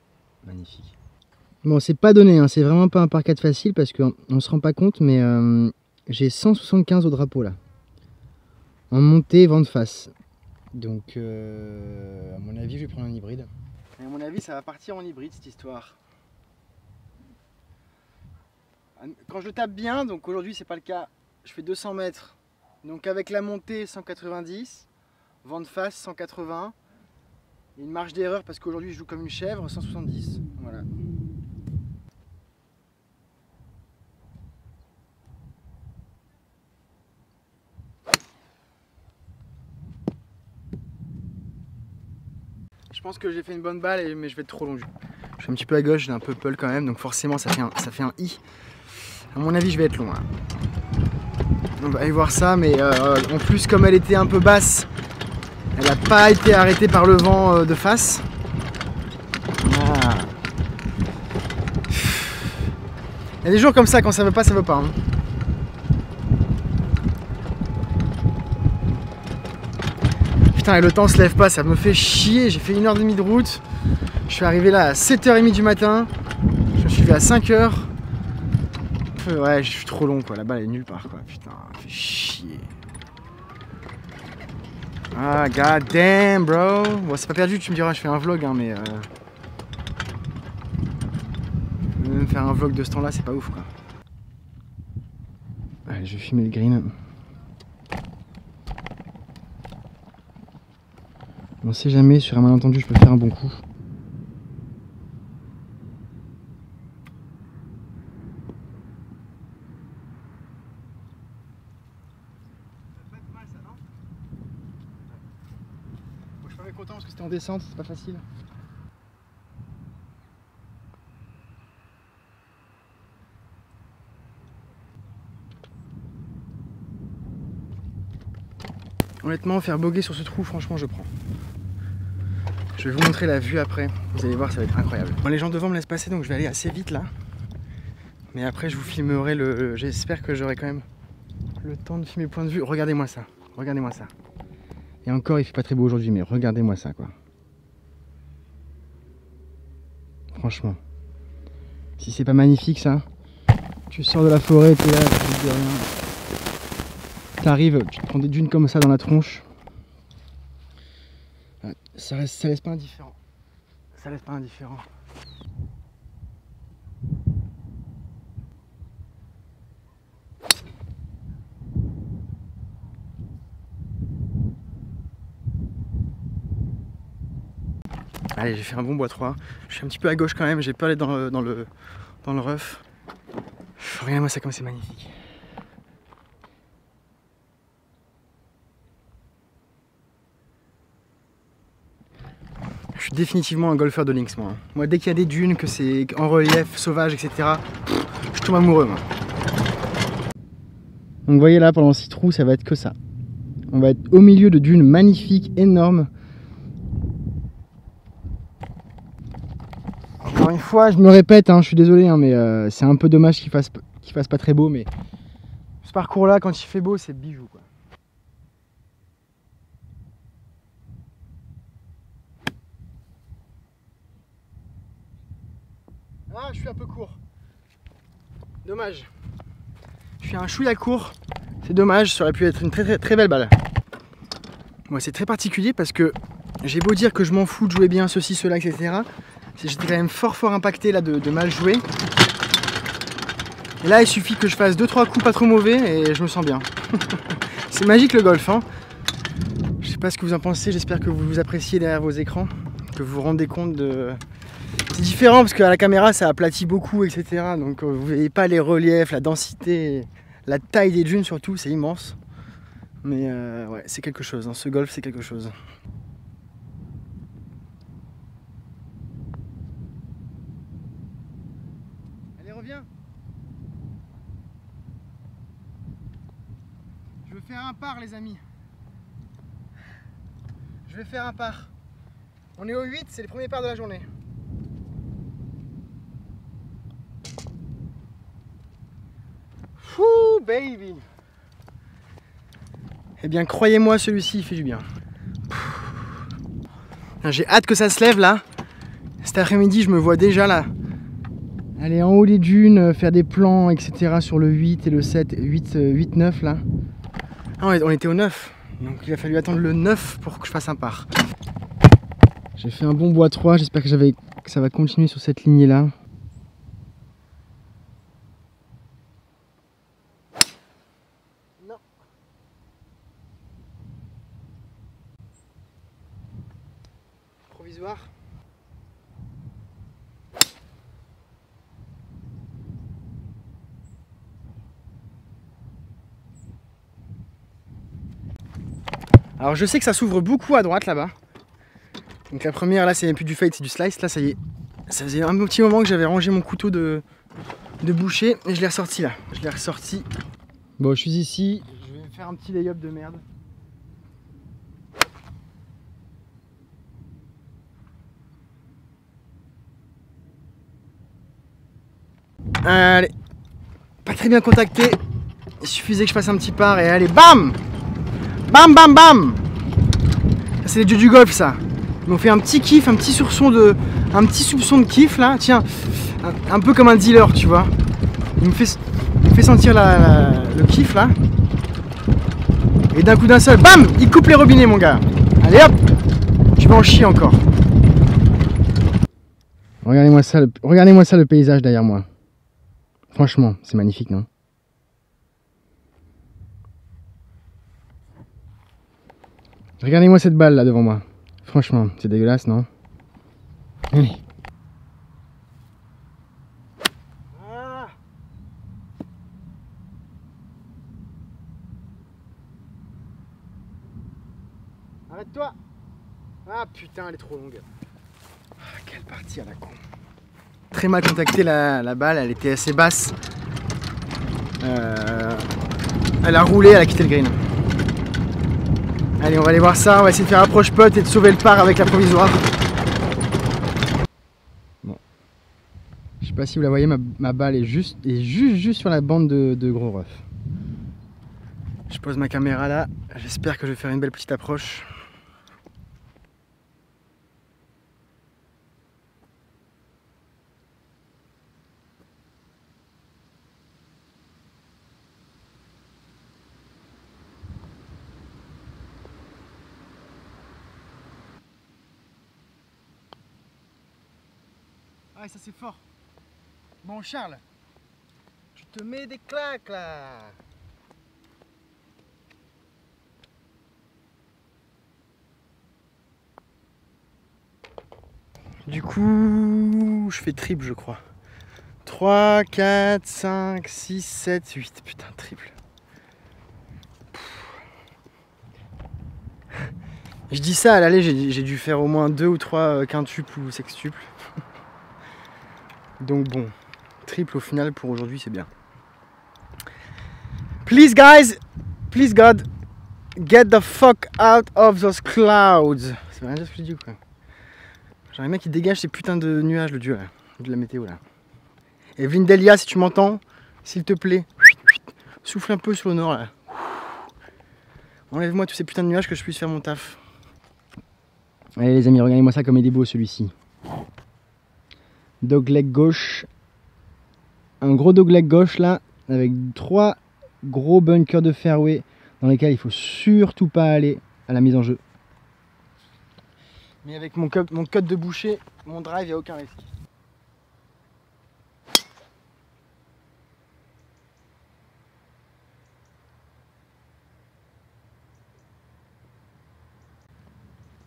[SPEAKER 1] magnifique. Bon, c'est pas donné, hein, c'est vraiment pas un par 4 facile parce qu'on se rend pas compte, mais j'ai 175 au drapeau là. En montée, vent de face. Donc, à mon avis, je vais prendre un hybride. Et à mon avis, ça va partir en hybride cette histoire. Quand je tape bien, donc aujourd'hui c'est pas le cas, je fais 200 mètres, donc avec la montée 190, vent de face 180, et une marge d'erreur parce qu'aujourd'hui je joue comme une chèvre 170, voilà. Je pense que j'ai fait une bonne balle, mais je vais être trop long. Je suis un petit peu à gauche, j'ai un peu pull quand même, donc forcément ça fait un I. À mon avis je vais être long là. On va aller voir ça, mais en plus comme elle était un peu basse, elle n'a pas été arrêtée par le vent de face. Ah. Il y a des jours comme ça, quand ça veut pas, ça veut pas. Hein. Putain, et le temps se lève pas, ça me fait chier. J'ai fait 1h30 de route. Je suis arrivé là à 7h30 du matin. Je me suis fait à 5h. Ouais, je suis trop long quoi, la balle est nulle part quoi, putain, ça fait chier. Ah, god damn bro. Bon, c'est pas perdu, tu me diras, je fais un vlog hein, mais même faire un vlog de ce temps là, c'est pas ouf quoi. Allez, je vais filmer le green. On sait jamais, sur un malentendu, je peux faire un bon coup. Je suis pas mécontent parce que c'était en descente, c'est pas facile. Honnêtement, faire boguer sur ce trou, franchement, je prends. Je vais vous montrer la vue après, vous allez voir, ça va être incroyable. Bon, les gens devant me laissent passer, donc je vais aller assez vite là. Mais après, je vous filmerai le... J'espère que j'aurai quand même le temps de filmer le point de vue. Regardez-moi ça, regardez-moi ça. Et encore, il fait pas très beau aujourd'hui, mais regardez-moi ça, quoi. franchement. Si c'est pas magnifique ça, tu sors de la forêt, t'es là, tu te dis rien. T'arrives, tu te prends des dunes comme ça dans la tronche. Ça laisse pas indifférent. Ça laisse pas indifférent. Allez, j'ai fait un bon bois 3. Je suis un petit peu à gauche quand même, j'ai peur d'être dans le rough. Regardez-moi ça comme c'est magnifique. Je suis définitivement un golfeur de links moi. Moi dès qu'il y a des dunes, que c'est en relief, sauvage, etc. Je tombe amoureux moi. Donc vous voyez là, pendant 6 trous, ça va être que ça. On va être au milieu de dunes magnifiques, énormes. Encore une fois, je me répète, hein, je suis désolé, hein, mais c'est un peu dommage qu'il fasse pas très beau, mais ce parcours-là, quand il fait beau, c'est bijou, quoi. Ah, je suis un peu court. Dommage. Je suis un chouïa court. C'est dommage, ça aurait pu être une très belle balle. Moi, c'est très particulier parce que j'ai beau dire que je m'en fous de jouer bien ceci, cela, etc. J'étais quand même fort impacté là de mal jouer. Et là il suffit que je fasse 2-3 coups pas trop mauvais et je me sens bien. C'est magique le golf, hein. Je sais pas ce que vous en pensez, j'espère que vous appréciez derrière vos écrans, que vous vous rendez compte de... C'est différent parce qu'à la caméra ça aplatit beaucoup, etc. Donc vous voyez pas les reliefs, la densité, la taille des dunes surtout, c'est immense. Mais ouais, c'est quelque chose, hein. Ce golf c'est quelque chose. Reviens. Je veux faire un par les amis. Je vais faire un par. On est au 8, c'est le premier par de la journée. Fou baby. Eh bien croyez-moi, celui-ci il fait du bien. J'ai hâte que ça se lève là. Cet après-midi je me vois déjà là. Aller en haut des dunes, faire des plans, etc. sur le 8 et le 7, 8, 9 là. Ah, on était au 9, donc il a fallu attendre le 9 pour que je fasse un par. J'ai fait un bon bois 3, j'espère que ça va continuer sur cette lignée là. Non. Provisoire. Alors je sais que ça s'ouvre beaucoup à droite là-bas. Donc la première là c'est même plus du fade, c'est du slice. Là ça y est, ça faisait un petit moment que j'avais rangé mon couteau de boucher et je l'ai ressorti là. Je l'ai ressorti. Bon, je suis ici, je vais faire un petit lay-up de merde. Allez, pas très bien contacté. Il suffisait que je fasse un petit par et allez, bam! Bam bam bam! C'est les dieux du golf ça. Ils m'ont fait un petit kiff, un petit soupçon de kiff là. Tiens, un peu comme un dealer, tu vois. Il me fait sentir le kiff là. Et d'un coup d'un seul, bam! Il coupe les robinets mon gars. Allez hop! Tu vas en chier encore. Regardez-moi ça le paysage derrière moi. Franchement, c'est magnifique, non? Regardez-moi cette balle là devant moi. Franchement, c'est dégueulasse, non? Allez. Ah. Arrête-toi! Ah putain, elle est trop longue. Ah, quelle partie à la con. Très mal contacté la balle, elle était assez basse. Elle a roulé, elle a quitté le green. Allez, on va aller voir ça, on va essayer de faire approche putt et de sauver le par avec la provisoire. Bon. Je sais pas si vous la voyez, ma balle est juste sur la bande de gros rough. Je pose ma caméra là, j'espère que je vais faire une belle petite approche. Ah, ça c'est fort. Bon, Charles, tu te mets des claques là. Du coup, je fais triple, je crois. 3, 4, 5, 6, 7, 8. Putain, triple. Je dis ça, à l'aller, j'ai dû faire au moins 2 ou 3 quintuples ou sextuples. Donc bon, triple au final pour aujourd'hui, c'est bien. Please guys, please God, get the fuck out of those clouds. Ça veut rien dire ce que je dis ou quoi? Genre les mecs qui dégagent ces putains de nuages, le dieu là, de la météo là. Evelyne Delia, si tu m'entends, s'il te plaît, souffle un peu sur le nord là. Enlève-moi tous ces putains de nuages que je puisse faire mon taf. Allez les amis, regardez-moi ça comme il est beau celui-ci. Dogleg gauche. Un gros dogleg gauche là, avec 3 gros bunkers de fairway dans lesquels il faut surtout pas aller à la mise en jeu. Mais avec mon cut de boucher, mon drive, il n'y a aucun risque.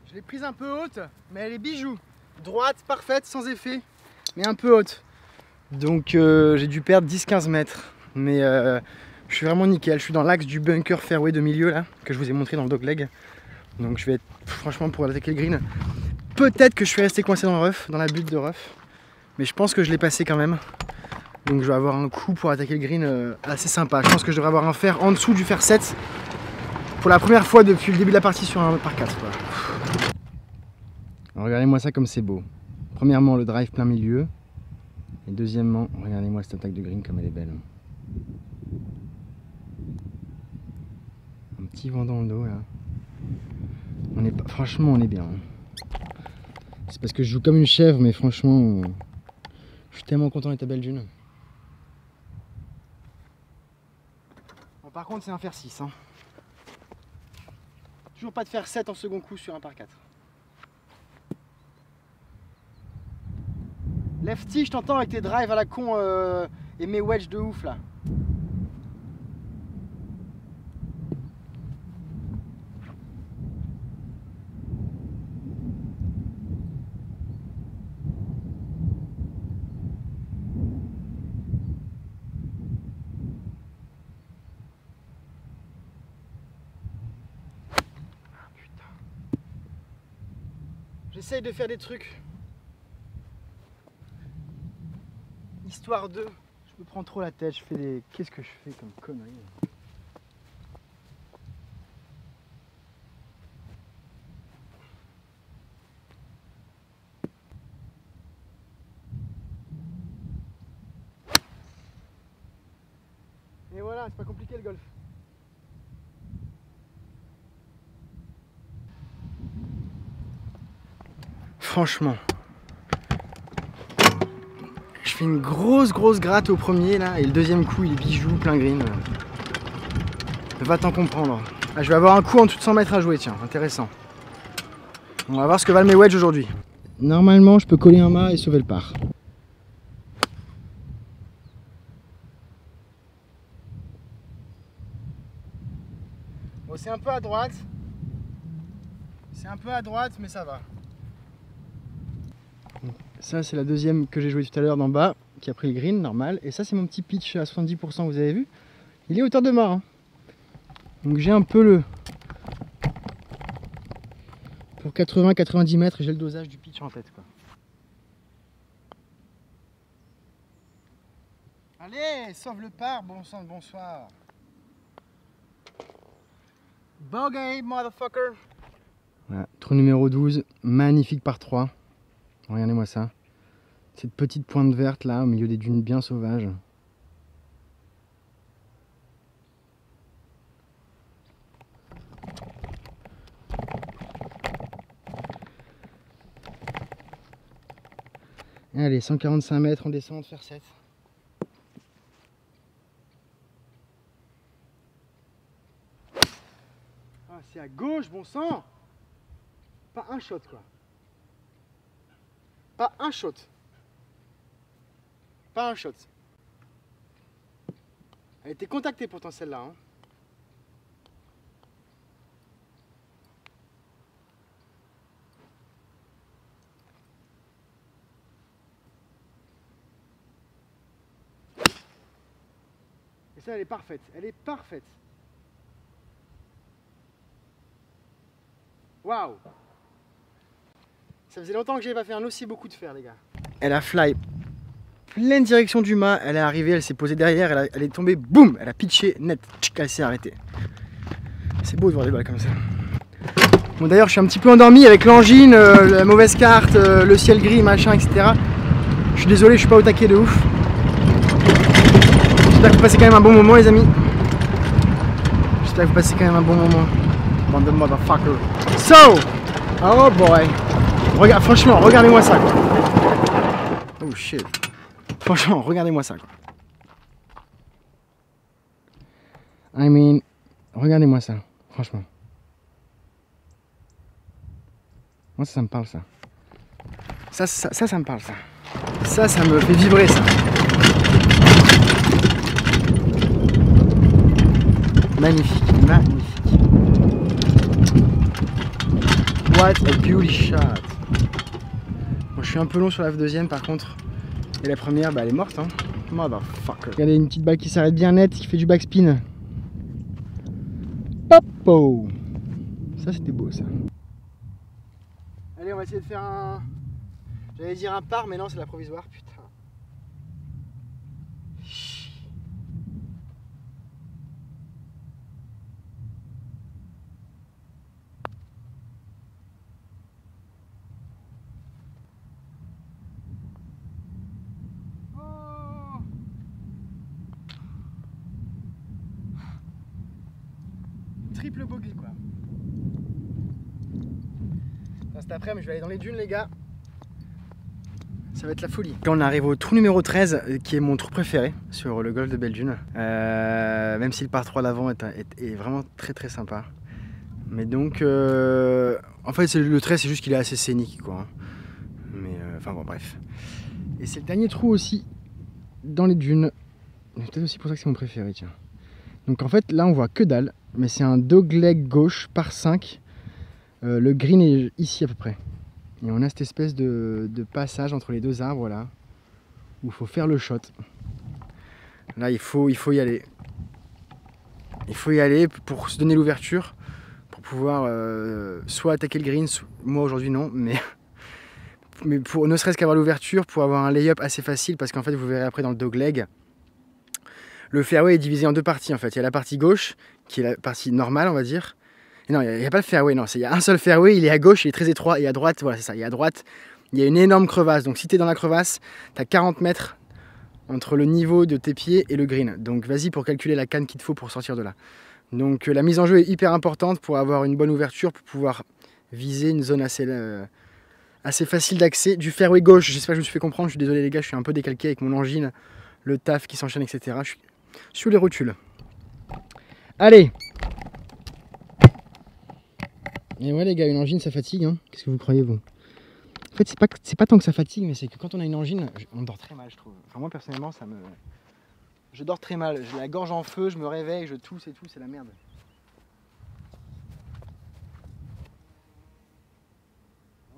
[SPEAKER 1] Je l'ai prise un peu haute, mais elle est bijou. Droite, parfaite, sans effet, mais un peu haute. Donc j'ai dû perdre 10-15 mètres. Mais je suis vraiment nickel. Je suis dans l'axe du bunker fairway de milieu là, que je vous ai montré dans le dogleg. Donc je vais être, franchement, pour attaquer le green. Peut-être que je suis resté coincé dans le rough, dans la butte de rough. Mais je pense que je l'ai passé quand même. Donc je vais avoir un coup pour attaquer le green assez sympa. Je pense que je devrais avoir un fer en dessous du fer 7. Pour la première fois depuis le début de la partie sur un par 4. Quoi. Regardez-moi ça comme c'est beau. Premièrement, le drive plein milieu. Et deuxièmement, regardez-moi cette attaque de green comme elle est belle. Un petit vent dans le dos là. On est pas... Franchement, on est bien. C'est parce que je joue comme une chèvre, mais franchement, je suis tellement content d'être à Belle Dune. Bon, par contre, c'est un fer 6. Hein. Toujours pas de fer 7 en second coup sur un par 4. Lefty, je t'entends avec tes drives à la con et mes wedges de ouf là. J'essaye de faire des trucs. Histoire de... Je me prends trop la tête, je fais des... Qu'est-ce que je fais comme connerie? Et voilà, c'est pas compliqué le golf. Franchement, je fais une grosse gratte au premier là, et le deuxième coup il est bijou, plein green. Va t'en comprendre. Ah, je vais avoir un coup en dessous de 100 mètres à jouer, tiens, intéressant. On va voir ce que valent mes wedges aujourd'hui. Normalement, je peux coller un mât et sauver le par. Bon, c'est un peu à droite. C'est un peu à droite, mais ça va. Ça, c'est la deuxième que j'ai jouée tout à l'heure d'en bas, qui a pris le green, normal. Et ça, c'est mon petit pitch à 70%, vous avez vu. Il est hauteur de mât. Hein. Donc j'ai un peu le... Pour 80-90 mètres, j'ai le dosage du pitch en tête. Quoi. Allez, sauve le par, bon sang, bonsoir. Bogey, motherfucker. Voilà, trou numéro 12, magnifique par 3. Regardez-moi ça. Cette petite pointe verte là, au milieu des dunes bien sauvages. Allez, 145 mètres en descente, faire 7. Ah, c'est à gauche, bon sang. Pas un shot, quoi. Pas un shot. pas un shot. Elle était contactée pourtant celle-là. Hein. Et ça, elle est parfaite. Elle est parfaite. Waouh! Ça faisait longtemps que j'avais pas fait un aussi beau coup de fer, les gars. Elle a fly pleine direction du mât. Elle est arrivée, elle s'est posée derrière, elle est tombée, boum! Elle a pitché net. Elle s'est arrêtée. C'est beau de voir des balles comme ça. Bon, d'ailleurs, je suis un petit peu endormi avec l'angine, la mauvaise carte, le ciel gris, machin, etc. Je suis désolé, je suis pas au taquet de ouf. J'espère que vous passez quand même un bon moment, les amis. J'espère que vous passez quand même un bon moment. Bande de motherfucker. So! Oh boy! Regarde, franchement, regardez-moi ça, quoi. Oh shit. Franchement, regardez-moi ça, quoi. I mean, regardez-moi ça, franchement. Moi, ça me parle, ça. Ça me parle, ça. Ça me fait vibrer, ça. Magnifique, magnifique. What a beauty shot. Bon, je suis un peu long sur la deuxième par contre. Et la première, bah, elle est morte, hein. Motherfucker. Regardez, une petite balle qui s'arrête bien net, qui fait du backspin. Popo. Ça, c'était beau, ça. Allez, on va essayer de faire un... J'allais dire un par, mais non, c'est la provisoire, putain. Triple bogey, quoi. Cet après-midi, je vais aller dans les dunes, les gars. Ça va être la folie. Là, on arrive au trou numéro 13, qui est mon trou préféré sur le golfe de Belle-Dune. Même si le par 3 d'avant est vraiment très très sympa. Mais donc, en fait, le 13, c'est juste qu'il est assez scénique, quoi. Mais, enfin bon, bref. Et c'est le dernier trou aussi dans les dunes. C'est peut-être aussi pour ça que c'est mon préféré, tiens. Donc en fait, là, on voit que dalle. Mais c'est un dogleg gauche par 5. Le green est ici à peu près. Et on a cette espèce de passage entre les deux arbres là, où il faut faire le shot. Là, il faut y aller. Il faut y aller pour se donner l'ouverture, pour pouvoir soit attaquer le green, moi aujourd'hui non, mais pour ne serait-ce qu'avoir l'ouverture, pour avoir un lay-up assez facile, parce qu'en fait, vous verrez après dans le dogleg, le fairway est divisé en deux parties en fait. Il y a la partie gauche, qui est la partie normale, on va dire. Et non, il n'y a pas le fairway, non. Il y a un seul fairway, il est à gauche, il est très étroit. Et à droite, voilà, c'est ça. Et à droite, il y a une énorme crevasse. Donc si tu es dans la crevasse, tu as 40 mètres entre le niveau de tes pieds et le green. Donc vas-y pour calculer la canne qu'il te faut pour sortir de là. Donc la mise en jeu est hyper importante pour avoir une bonne ouverture, pour pouvoir viser une zone assez facile d'accès. Du fairway gauche, j'espère que je me suis fait comprendre. Je suis désolé les gars, je suis un peu décalqué avec mon angine, le taf qui s'enchaîne, etc. Je suis sur les rotules. Allez! Et ouais les gars, une angine ça fatigue, hein. Qu'est-ce que vous croyez vous? En fait c'est pas tant que ça fatigue, mais c'est que quand on a une angine, on dort très mal je trouve. Enfin moi personnellement je dors très mal, j'ai la gorge en feu, je me réveille, je tousse et tout, c'est la merde.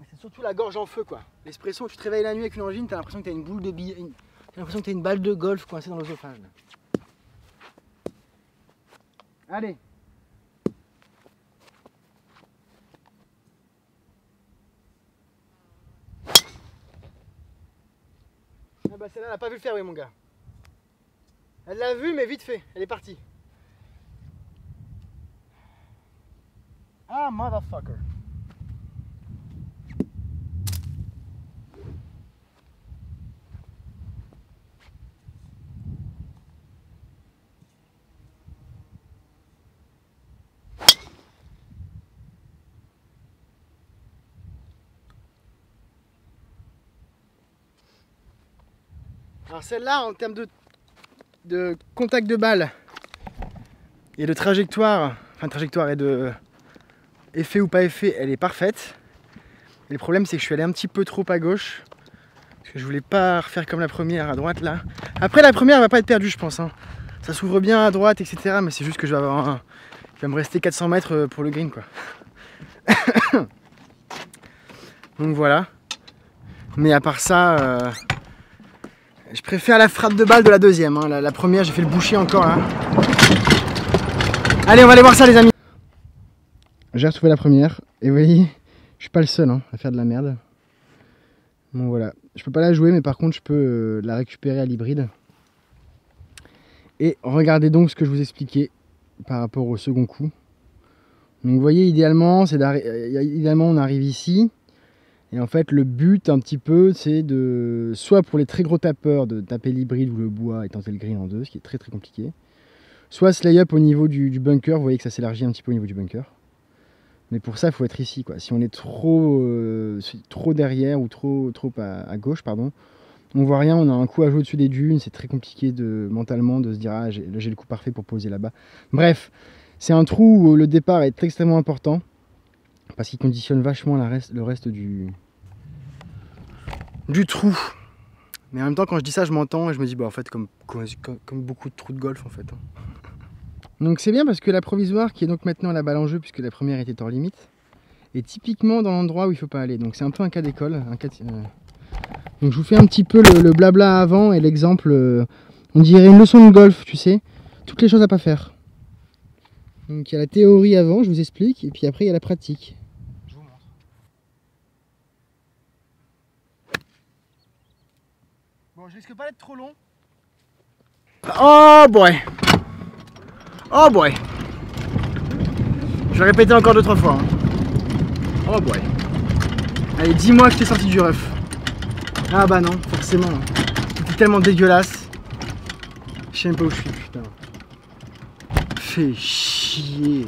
[SPEAKER 1] C'est surtout la gorge en feu quoi. L'expression, tu te réveilles la nuit avec une angine, t'as l'impression que t'as une boule de billets, t'as l'impression que t'as une balle de golf coincée dans l'œsophage. Allez. Ah bah celle-là, elle n'a pas vu le fairway mon gars. Elle l'a vu mais vite fait, elle est partie. Ah motherfucker. Alors celle-là, en termes de contact de balle et de trajectoire, et de effet ou pas effet, elle est parfaite. Et le problème c'est que je suis allé un petit peu trop à gauche Parce que je voulais pas refaire comme la première à droite là. Après la première elle va pas être perdue je pense. Hein. Ça s'ouvre bien à droite etc. Mais c'est juste que je vais avoir un... Il va me rester 400 mètres pour le green quoi. Donc voilà. Mais à part ça, je préfère la frappe de balle de la deuxième. Hein. La première j'ai fait le boucher encore là. Allez on va aller voir ça les amis. J'ai retrouvé la première. Et vous voyez, je suis pas le seul hein, à faire de la merde. Bon voilà. Je peux pas la jouer mais par contre je peux la récupérer à l'hybride. Et regardez donc ce que je vous expliquais par rapport au second coup. Donc vous voyez idéalement, on arrive ici. Et en fait le but un petit peu c'est de, soit pour les très gros tapeurs, de taper l'hybride ou le bois et tenter le green en deux, ce qui est très très compliqué. Soit se lay-up au niveau du bunker, vous voyez que ça s'élargit un petit peu au niveau du bunker. Mais pour ça il faut être ici quoi. Si on est trop derrière ou trop à gauche, pardon, on voit rien, on a un coup à jouer au-dessus des dunes, c'est très compliqué mentalement de se dire ah j'ai le coup parfait pour poser là-bas. Bref, c'est un trou où le départ est extrêmement important parce qu'il conditionne vachement le reste du trou. Mais en même temps quand je dis ça je m'entends et je me dis bah en fait comme beaucoup de trous de golf en fait. Donc c'est bien parce que la provisoire qui est donc maintenant la balle en jeu puisque la première était hors limite est typiquement dans l'endroit où il ne faut pas aller. Donc c'est un peu un cas d'école. Donc je vous fais un petit peu le blabla avant et l'exemple, on dirait une leçon de golf, tu sais, toutes les choses à pas faire. Donc il y a la théorie avant, je vous explique, et puis après il y a la pratique. Je vous montre. Bon, je risque pas d'être trop long. Oh boy! Oh boy! Je vais répéter encore 2-3 fois. Hein. Oh boy! Allez, dis-moi que t'es sorti du rough. Ah bah non, forcément. C'était tellement dégueulasse. Je sais même pas où je suis, putain. Fais chier.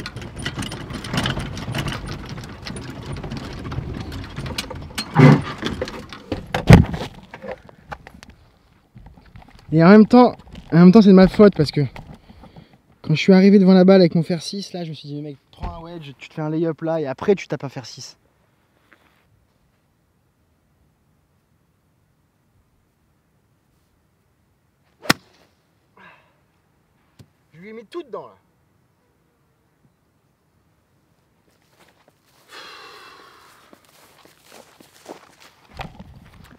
[SPEAKER 1] Et en même temps c'est de ma faute parce que quand je suis arrivé devant la balle avec mon fer 6, là je me suis dit mec, prends un wedge, tu te fais un lay-up là et après tu tapes un fer 6. Je lui ai mis tout dedans là.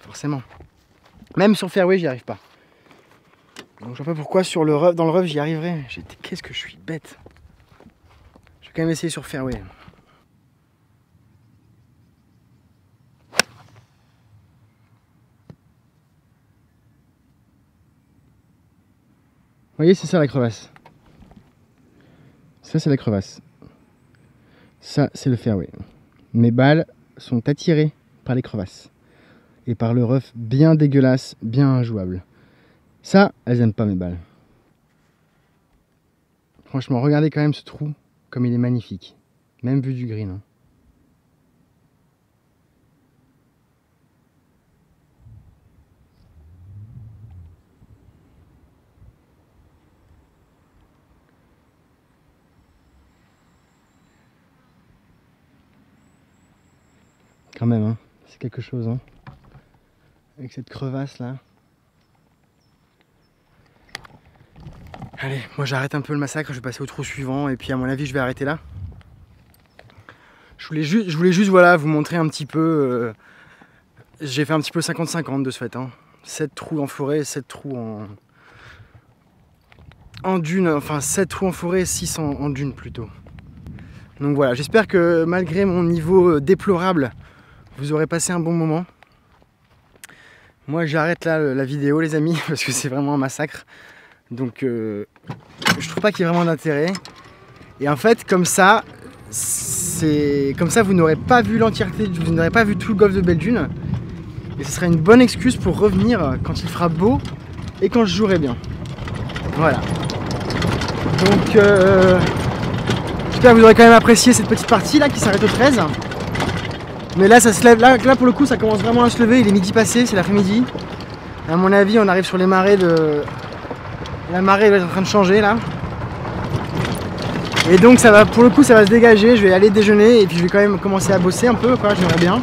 [SPEAKER 1] Forcément. Même sur fairway j'y arrive pas. Donc je vois pas pourquoi dans le rough j'y arriverai. Qu'est-ce que je suis bête. Je vais quand même essayer sur fairway. Vous voyez, c'est ça la crevasse. Ça c'est la crevasse. Ça c'est le fairway. Mes balles sont attirées par les crevasses. Et par le rough bien dégueulasse, bien injouable. Ça, elles aiment pas mes balles. Franchement, regardez quand même ce trou, comme il est magnifique. Même vu du green. Hein. Quand même, hein. C'est quelque chose. Hein. Avec cette crevasse là. Allez, moi j'arrête un peu le massacre, je vais passer au trou suivant et puis à mon avis je vais arrêter là. Je voulais juste voilà, vous montrer un petit peu. J'ai fait un petit peu 50-50 de ce fait. Hein. 7 trous en forêt, 7 trous en dune, enfin 7 trous en forêt, 6 en dune plutôt. Donc voilà, j'espère que malgré mon niveau déplorable, vous aurez passé un bon moment. Moi j'arrête là la vidéo les amis, parce que c'est vraiment un massacre. Donc je trouve pas qu'il y ait vraiment d'intérêt. Et en fait comme ça vous n'aurez pas vu l'entièreté, vous n'aurez pas vu tout le golfe de Belle Dune. Et ce sera une bonne excuse pour revenir quand il fera beau et quand je jouerai bien. Voilà. Donc j'espère que vous aurez quand même apprécié cette petite partie là qui s'arrête au 13. Mais là ça se lève, là pour le coup ça commence vraiment à se lever, il est midi passé, c'est l'après-midi. À mon avis on arrive sur les marées de... La marée va être en train de changer là. Et donc ça va, pour le coup ça va se dégager, je vais aller déjeuner et puis je vais quand même commencer à bosser un peu quoi, j'aimerais bien.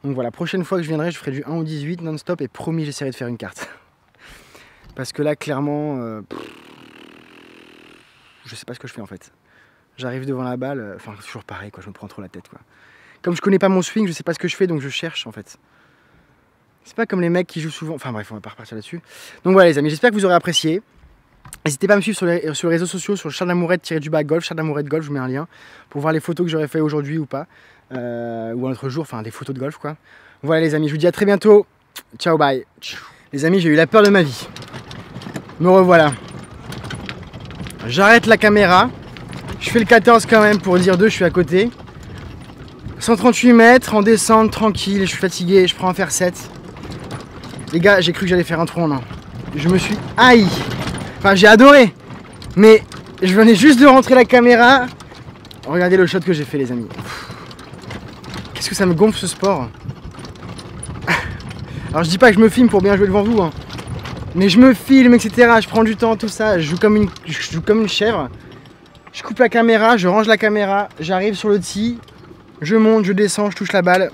[SPEAKER 1] Donc voilà, prochaine fois que je viendrai, je ferai du 1 ou 18 non-stop et promis, j'essaierai de faire une carte. Parce que là, clairement, je sais pas ce que je fais en fait. J'arrive devant la balle, enfin toujours pareil quoi, je me prends trop la tête quoi. Comme je connais pas mon swing, je sais pas ce que je fais donc je cherche en fait. C'est pas comme les mecs qui jouent souvent, enfin bref on va pas repartir là-dessus. Donc voilà les amis, j'espère que vous aurez apprécié. N'hésitez pas à me suivre sur les réseaux sociaux, sur Charles Lamourette-golf, Charles Lamourette golf, je vous mets un lien pour voir les photos que j'aurais fait aujourd'hui ou pas. Ou un autre jour, enfin des photos de golf quoi. Voilà les amis, je vous dis à très bientôt. Ciao bye. Les amis, j'ai eu la peur de ma vie. Me revoilà. J'arrête la caméra. Je fais le 14 quand même pour dire 2, je suis à côté. 138 mètres en descente, tranquille, je suis fatigué, je prends un fer 7. Les gars, j'ai cru que j'allais faire un trou en un. Je me suis haï. Enfin, j'ai adoré. Mais je venais juste de rentrer la caméra. Regardez le shot que j'ai fait les amis. Qu'est-ce que ça me gonfle ce sport. Alors je dis pas que je me filme pour bien jouer devant vous. Hein. Mais je me filme, etc. Je prends du temps, tout ça. Je joue comme une chèvre. Je coupe la caméra, je range la caméra, j'arrive sur le tee, je monte, je descends, je touche la balle.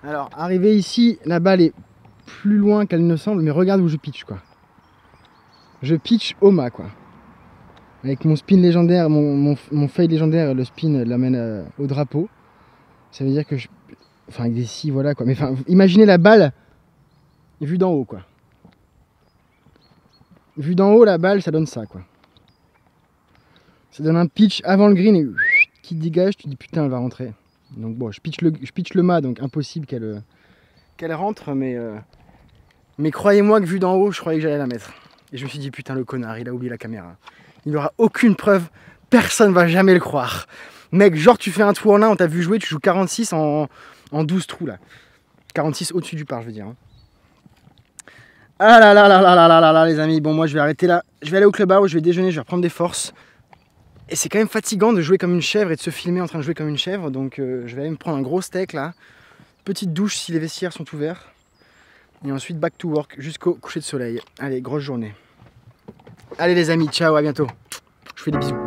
[SPEAKER 1] Alors, arrivé ici, la balle est plus loin qu'elle ne semble, mais regarde où je pitch quoi. Je pitch au mât quoi. Avec mon spin légendaire, mon fade légendaire, le spin l'amène au drapeau. Ça veut dire que enfin avec des scies, voilà quoi. Mais enfin, imaginez la balle vue d'en haut quoi. Vu d'en haut, la balle, ça donne ça, quoi. Ça donne un pitch avant le green et qui te dégage, tu te dis putain, elle va rentrer. Donc bon, je pitch le mât, donc impossible qu'elle rentre, mais croyez-moi que vu d'en haut, je croyais que j'allais la mettre. Et je me suis dit putain, le connard, il a oublié la caméra. Il n'aura aucune preuve, personne va jamais le croire. Mec, genre tu fais un trou en un, on t'a vu jouer, tu joues 46 en 12 trous là. 46 au-dessus du par, je veux dire. Hein. Ah là là là là là là là les amis, bon moi je vais arrêter là, je vais aller au clubhouse, je vais déjeuner, je vais reprendre des forces. Et c'est quand même fatigant de jouer comme une chèvre et de se filmer en train de jouer comme une chèvre, donc je vais aller me prendre un gros steak là, petite douche si les vestiaires sont ouverts, et ensuite back to work jusqu'au coucher de soleil. Allez, grosse journée. Allez les amis, ciao, à bientôt, je vous fais des bisous.